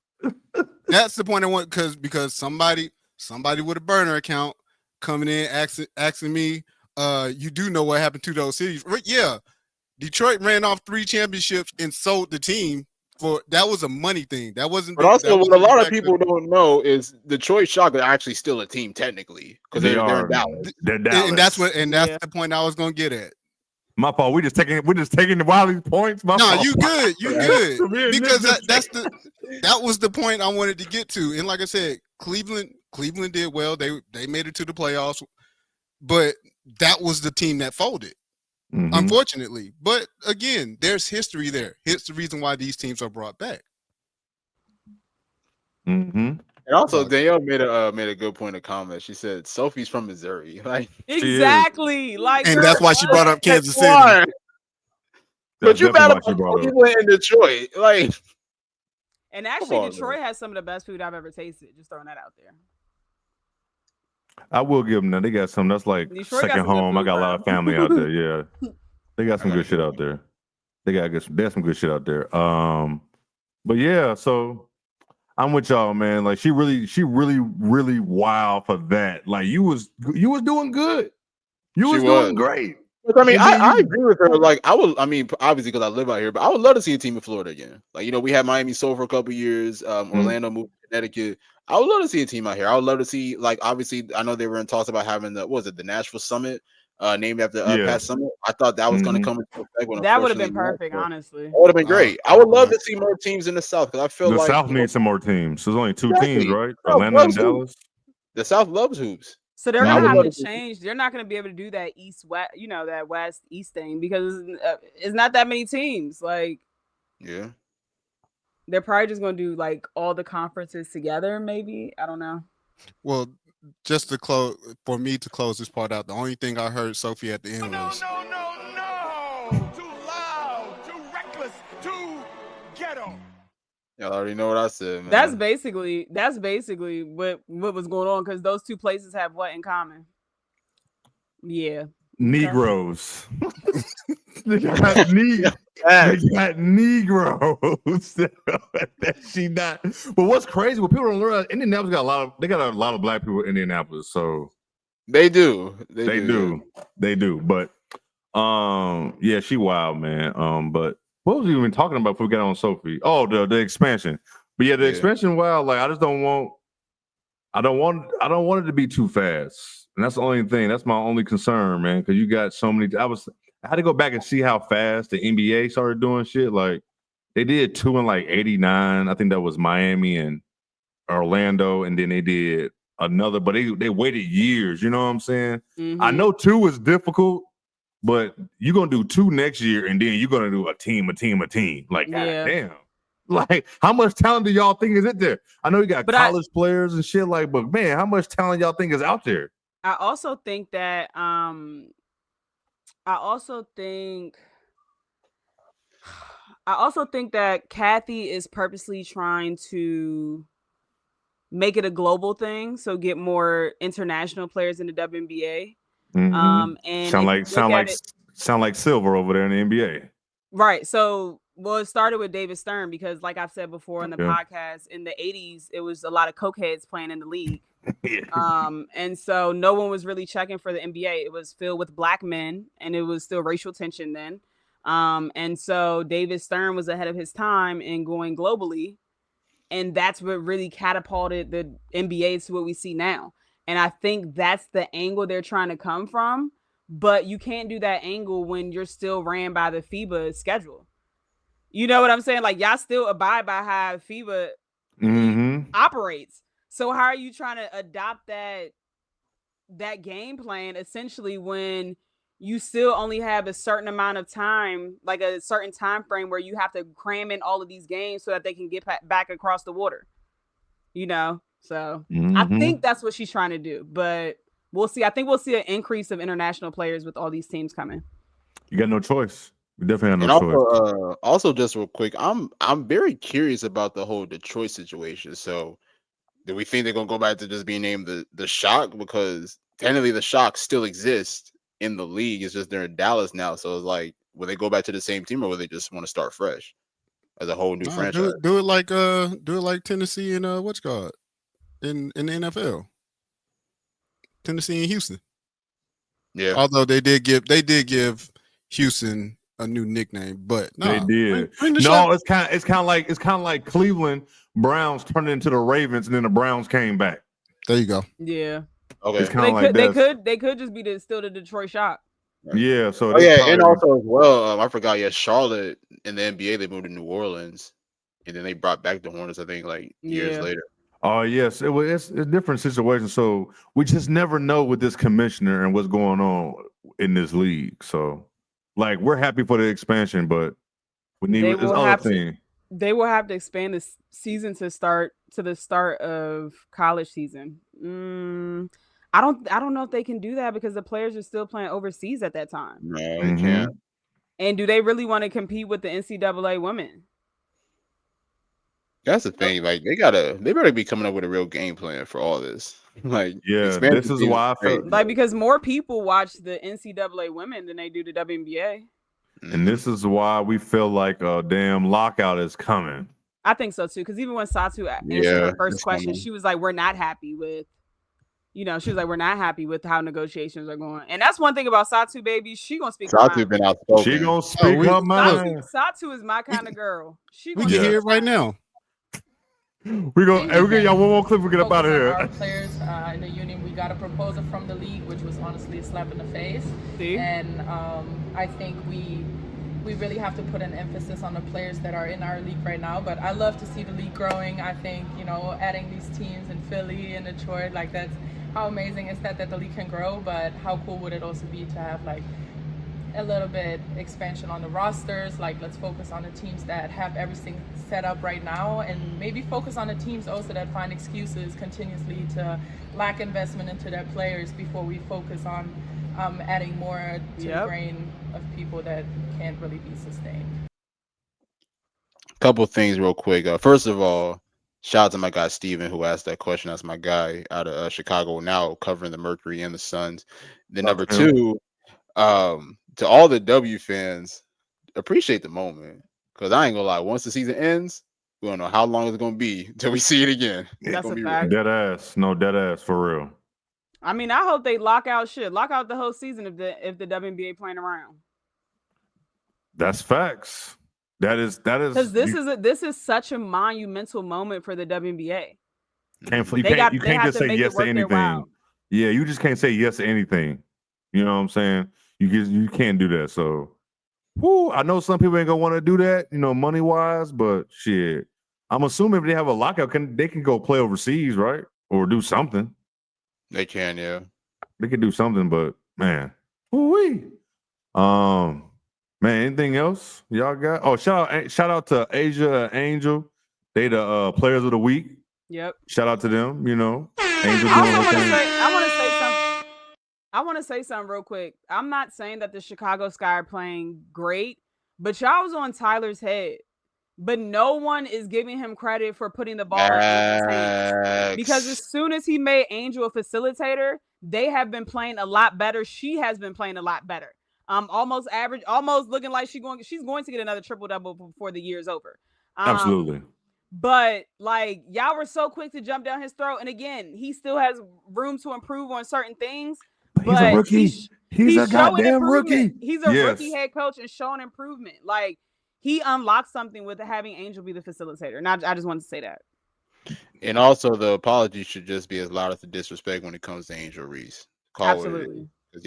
Speaker 4: That's the point I want, because somebody with a burner account coming in asking me, you do know what happened to those cities? Yeah, Detroit ran off 3 championships and sold the team that was a money thing. That wasn't.
Speaker 2: But also, what a lot of people don't know is Detroit Shock are actually still a team technically, because they're in Dallas.
Speaker 1: They're Dallas,
Speaker 4: and that's the point I was gonna get at.
Speaker 1: My fault. We're just taking the Wiley's points.
Speaker 4: No, you good. You good. Because that was the point I wanted to get to. And like I said, Cleveland did well. They made it to the playoffs, but that was the team that folded, unfortunately. But again, there's history there. It's the reason why these teams are brought back.
Speaker 2: And also, Danielle made a good point of comment. She said Sophie's from Missouri, like
Speaker 3: exactly,
Speaker 4: and that's why she brought up Kansas City.
Speaker 2: But you got people in Detroit, like
Speaker 3: And actually,
Speaker 2: Football,
Speaker 3: Detroit has some of the best food I've ever tasted. Just throwing that out there.
Speaker 1: I will give them that. They got some that's like
Speaker 3: Detroit got
Speaker 1: second
Speaker 3: some good
Speaker 1: home. I
Speaker 3: food,
Speaker 1: got a lot
Speaker 3: bro.
Speaker 1: of family out there. Yeah, they got some
Speaker 2: I gotta
Speaker 1: good shit
Speaker 2: go.
Speaker 1: out there. There's some good shit out there. But yeah, so I'm with y'all, man. Like she really wild for that. Like you was doing good. You
Speaker 2: She
Speaker 1: was
Speaker 2: was.
Speaker 1: doing great.
Speaker 2: I mean,
Speaker 1: And then
Speaker 2: I
Speaker 1: you-
Speaker 2: agree with her. Like, I mean, obviously because I live out here, but I would love to see a team in Florida again. Like, you know, we had Miami Soul for a couple years. Orlando moved to Connecticut. I would love to see a team out here. I would love to see, like, obviously, I know they were in talks about having the Nashville Summit, named after Pat Summit. I thought that was going to come into effect when
Speaker 3: That would have been
Speaker 2: unfortunately
Speaker 3: perfect, honestly.
Speaker 2: That would have been great. I would love to see more teams in the South because I feel
Speaker 1: the
Speaker 2: like
Speaker 1: South needs some more teams. There's only two teams,
Speaker 2: Exactly.
Speaker 1: right?
Speaker 2: South
Speaker 1: Orlando and
Speaker 2: loves
Speaker 1: Dallas.
Speaker 2: the South loves hoops.
Speaker 3: So they're
Speaker 2: I
Speaker 3: gonna
Speaker 2: would
Speaker 3: have
Speaker 2: love
Speaker 3: to
Speaker 2: to see-
Speaker 3: change. They're not gonna be able to do that east-west, that west-east thing because it's not that many teams. Like,
Speaker 2: Yeah.
Speaker 3: they're probably just gonna do like all the conferences together. Maybe, I don't know.
Speaker 4: Well, just to close this part out, the only thing I heard Sophie at the end was
Speaker 5: No. Too loud, too reckless, too ghetto.
Speaker 2: Y'all already know what I said, man.
Speaker 3: That's basically what was going on because those two places have what in common? Yeah,
Speaker 1: Negroes. They got Negroes. That she not. But what's crazy? What people don't realize, Indianapolis got a lot of black people in Indianapolis. So
Speaker 2: They do.
Speaker 1: They do. But yeah, she wild, man. But what was we even talking about before we got on Sophie? Oh, the expansion. But yeah, the expansion wild. Like I don't want it to be too fast. And that's the only thing. That's my only concern, man. Because you got so many. I had to go back and see how fast the NBA started doing shit. Like they did 2 in like 89. I think that was Miami and Orlando, and then they did another, but they waited years. You know what I'm saying?
Speaker 3: Mm-hmm.
Speaker 1: I know 2 is difficult, but you're gonna do 2 next year, and then you're gonna do a team. Like, goddamn. Like, how much talent do y'all think is in there? I know you got college players and shit, like, but man, how much talent y'all think is out there?
Speaker 3: I also think that Kathy is purposely trying to make it a global thing, so get more international players in the WNBA.
Speaker 1: Mm-hmm.
Speaker 3: And
Speaker 1: sound like Silver over there in the NBA.
Speaker 3: Right. So, well, it started with David Stern because, like I've said before in the podcast, in the 80s, it was a lot of cokeheads playing in the league. And so no one was really checking for the NBA. It was filled with black men, and it was still racial tension then. And so David Stern was ahead of his time in going globally. And that's what really catapulted the NBA to what we see now. And I think that's the angle they're trying to come from. But you can't do that angle when you're still ran by the FIBA schedule. You know what I'm saying? Like, y'all still abide by how FIBA operates. So how are you trying to adopt that game plan essentially when you still only have a certain amount of time, like a certain time frame where you have to cram in all of these games so that they can get back across the water, So I think that's what she's trying to do, but we'll see. I think we'll see an increase of international players with all these teams coming.
Speaker 1: You got no choice. We definitely have no choice.
Speaker 2: Also, just real quick, I'm very curious about the whole Detroit situation. So do we think they're gonna go back to just being named the Shock? Because technically the Shock still exists in the league. It's just they're in Dallas now. So it's like, will they go back to the same team, or will they just want to start fresh as a whole new franchise?
Speaker 4: Do it like Tennessee and what's called in the NFL. Tennessee and Houston.
Speaker 2: Yeah.
Speaker 4: Although they did give Houston a new nickname, but
Speaker 1: they did. It's kind of like Cleveland Browns turned into the Ravens, and then the Browns came back.
Speaker 4: There you go.
Speaker 3: Yeah.
Speaker 2: Okay.
Speaker 1: It's kind of like
Speaker 3: they could just be still the Detroit Shock.
Speaker 1: Yeah. So
Speaker 2: and also as well, I forgot. Yeah, Charlotte in the NBA, they moved to New Orleans, and then they brought back the Hornets. I think like years later.
Speaker 1: Oh yes, it's a different situation. So we just never know with this commissioner and what's going on in this league. So, like, we're happy for the expansion, but we need this other thing.
Speaker 3: They will have to expand the season to the start of college season. I don't know if they can do that because the players are still playing overseas at that time.
Speaker 2: No, they can't.
Speaker 3: And do they really want to compete with the NCAA women?
Speaker 2: That's the thing. Like they better be coming up with a real game plan for all this. Like
Speaker 1: Yeah,
Speaker 2: expanding
Speaker 1: this is
Speaker 2: teams
Speaker 1: why I
Speaker 2: great.
Speaker 1: felt,
Speaker 3: Like because more people watch the NCAA women than they do the WNBA.
Speaker 1: and this is why we feel like a damn lockout is coming.
Speaker 3: I think so too. Because even when Satu answered
Speaker 2: Yeah,
Speaker 3: her first
Speaker 2: it's
Speaker 3: question,
Speaker 2: coming.
Speaker 3: she was like, "We're not happy with." She was like, "We're not happy with how negotiations are going." And that's one thing about Satu, baby. She gonna speak her
Speaker 2: Satu
Speaker 3: mind.
Speaker 2: been outspoken.
Speaker 1: She gonna speak her mind.
Speaker 3: Satu is my kind of girl. She
Speaker 4: We
Speaker 3: gonna
Speaker 4: can
Speaker 3: speak
Speaker 4: hear
Speaker 3: her
Speaker 4: it right
Speaker 3: mind.
Speaker 4: now.
Speaker 1: We get y'all one more clip. We get up out of
Speaker 7: Focus on our
Speaker 1: here.
Speaker 7: players in the union. We got a proposal from the league, which was honestly a slap in the face.
Speaker 3: See?
Speaker 7: And I think we really have to put an emphasis on the players that are in our league right now. But I love to see the league growing. I think adding these teams in Philly and Detroit, like that's how amazing is that the league can grow. But how cool would it also be to have like a little bit expansion on the rosters? Like let's focus on the teams that have everything set up right now, and maybe focus on the teams also that find excuses continuously to lack investment into their players before we focus on adding more to the grain of people that can't really be sustained.
Speaker 2: Couple things real quick. First of all, shout out to my guy Steven who asked that question. That's my guy out of Chicago now, covering the Mercury and the Suns. Then number two, to all the W fans, appreciate the moment, because I ain't gonna lie, once the season ends, we don't know how long it's gonna be until we see it again.
Speaker 3: That's a fact.
Speaker 1: Dead ass, dead ass for real.
Speaker 3: I mean, I hope they lock out the whole season if the WNBA playing around.
Speaker 1: That's facts. That is
Speaker 3: because this is such a monumental moment for the WNBA.
Speaker 1: You can't just say yes to anything. Yeah, you just can't say yes to anything. You know what I'm saying? You can't do that. So, I know some people ain't gonna want to do that, money wise, but shit, I'm assuming if they have a lockout, they can go play overseas, right? Or do something.
Speaker 2: They can, yeah.
Speaker 1: They can do something, but man, woo-wee. Man, anything else y'all got? Oh, shout out to Asia and Angel. They the players of the week.
Speaker 3: Yep.
Speaker 1: Shout out to them. Angel
Speaker 3: I want to say something real quick. I'm not saying that the Chicago Sky are playing great, but y'all was on Tyler's head. But no one is giving him credit for putting the ball in Angel's hands. Because as soon as he made Angel a facilitator, they have been playing a lot better. She has been playing a lot better. Almost average, almost looking like she's going to get another triple-double before the year's over.
Speaker 1: Absolutely.
Speaker 3: But like y'all were so quick to jump down his throat. And again, he still has room to improve on certain things.
Speaker 1: He's a rookie. He's a goddamn rookie.
Speaker 3: He's a rookie head coach and showing improvement. Like he unlocked something with having Angel be the facilitator. And I just wanted to say that.
Speaker 2: And also the apology should just be as loud as the disrespect when it comes to Angel Reese.
Speaker 3: Absolutely.
Speaker 2: Because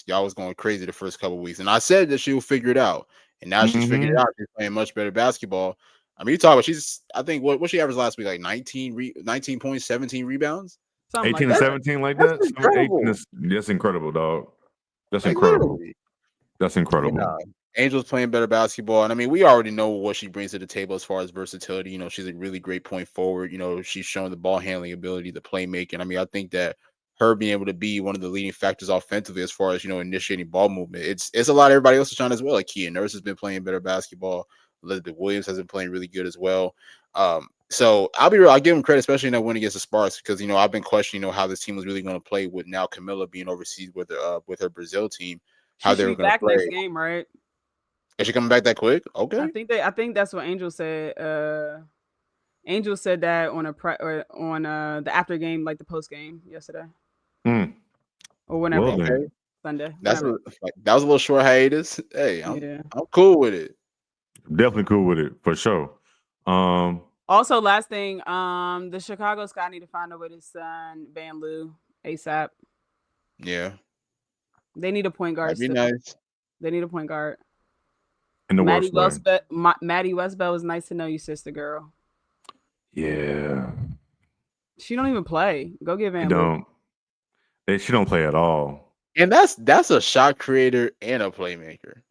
Speaker 2: y'all was going crazy the first couple of weeks. And I said that she will figure it out. And now she's figured it out. She's playing much better basketball. I mean, you talk about I think what she averaged last week, like 19 points, 17 rebounds.
Speaker 1: 18 to 17 like that. That's incredible, dog. That's incredible. Literally. That's incredible.
Speaker 2: Angel's playing better basketball. And I mean, we already know what she brings to the table as far as versatility. She's a really great point forward. She's shown the ball handling ability, the playmaking. I mean, I think that her being able to be one of the leading factors offensively as far as, initiating ball movement. It's a lot of everybody else is trying as well. Like Kia Nurse has been playing better basketball. Elizabeth Williams has been playing really good as well. So I'll be real. I'll give him credit, especially in that win against the Sparks, because I've been questioning how this team was really going to play with now Camilla being overseas with her Brazil team. How they were going to play
Speaker 3: next game, right?
Speaker 2: Is she coming back that quick? Okay.
Speaker 3: I think that's what Angel said. Angel said that on the after game, like the post game yesterday, or whenever Sunday.
Speaker 2: That was a little short hiatus. Hey, I'm cool with it.
Speaker 1: Definitely cool with it for sure.
Speaker 3: Also, last thing, the Chicago Sky need to find a way to sign Van Loo ASAP.
Speaker 2: Yeah,
Speaker 3: they need a point guard.
Speaker 2: That'd be nice.
Speaker 3: They need a point guard.
Speaker 1: In the
Speaker 3: Maddie Westbell was nice to know you, sister girl.
Speaker 1: Yeah.
Speaker 3: She don't even play. Go get Van Loo.
Speaker 1: She don't play at all.
Speaker 2: And that's a shot creator and a playmaker.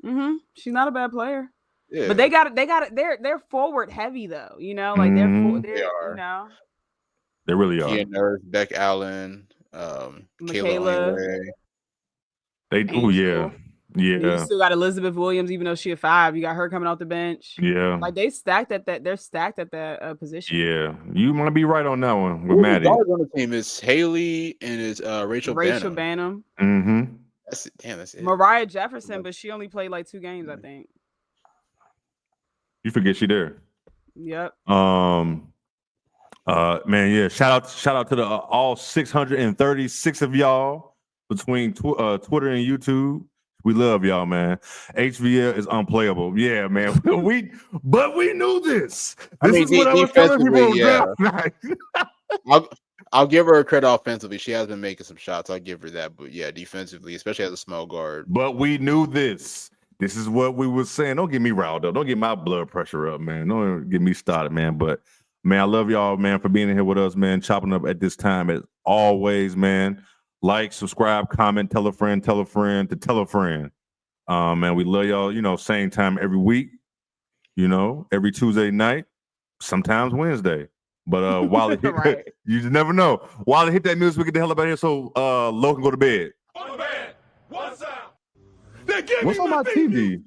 Speaker 3: She's not a bad player.
Speaker 2: Yeah.
Speaker 3: But they got it. They're forward heavy though. They are.
Speaker 1: They really are.
Speaker 2: Kia Nurse, Beck Allen,
Speaker 3: Michaela.
Speaker 1: Yeah.
Speaker 3: You
Speaker 1: Yeah.
Speaker 3: still got Elizabeth Williams, even though she a 5. You got her coming off the bench.
Speaker 1: Yeah.
Speaker 3: Like they're stacked at that position.
Speaker 1: Yeah. You might be right on that one with
Speaker 2: Who the
Speaker 1: Maddie.
Speaker 2: guards on the team is Haley and is Rachel
Speaker 3: Rachel
Speaker 2: Banham.
Speaker 3: Banham,
Speaker 1: Mm-hmm.
Speaker 2: That's it. Damn, that's it.
Speaker 3: Mariah Jefferson, but she only played like 2 games, I think.
Speaker 1: You forget she there.
Speaker 3: Yep.
Speaker 1: Man, yeah. Shout out to the all 636 of y'all between Twitter and YouTube. We love y'all, man. HVL is unplayable. Yeah, man. we knew this. This is what I was telling people.
Speaker 2: Yeah. I'll give her credit offensively. She has been making some shots. I'll give her that. But yeah, defensively, especially as a small guard.
Speaker 1: But we knew this. This is what we were saying. Don't get me riled up. Don't get my blood pressure up, man. Don't get me started, man. But man, I love y'all, man, for being here with us, man. Chopping up at this time as always, man. Like, subscribe, comment, tell a friend to tell a friend. Man, we love y'all, you know, same time every week, you know, every Tuesday night, sometimes Wednesday. But while it hit,
Speaker 3: Right.
Speaker 1: you just never know. While it hit that music, we get the hell up out of here so Lo can go to bed.
Speaker 5: On the bed. What's up?
Speaker 1: What's on my TV?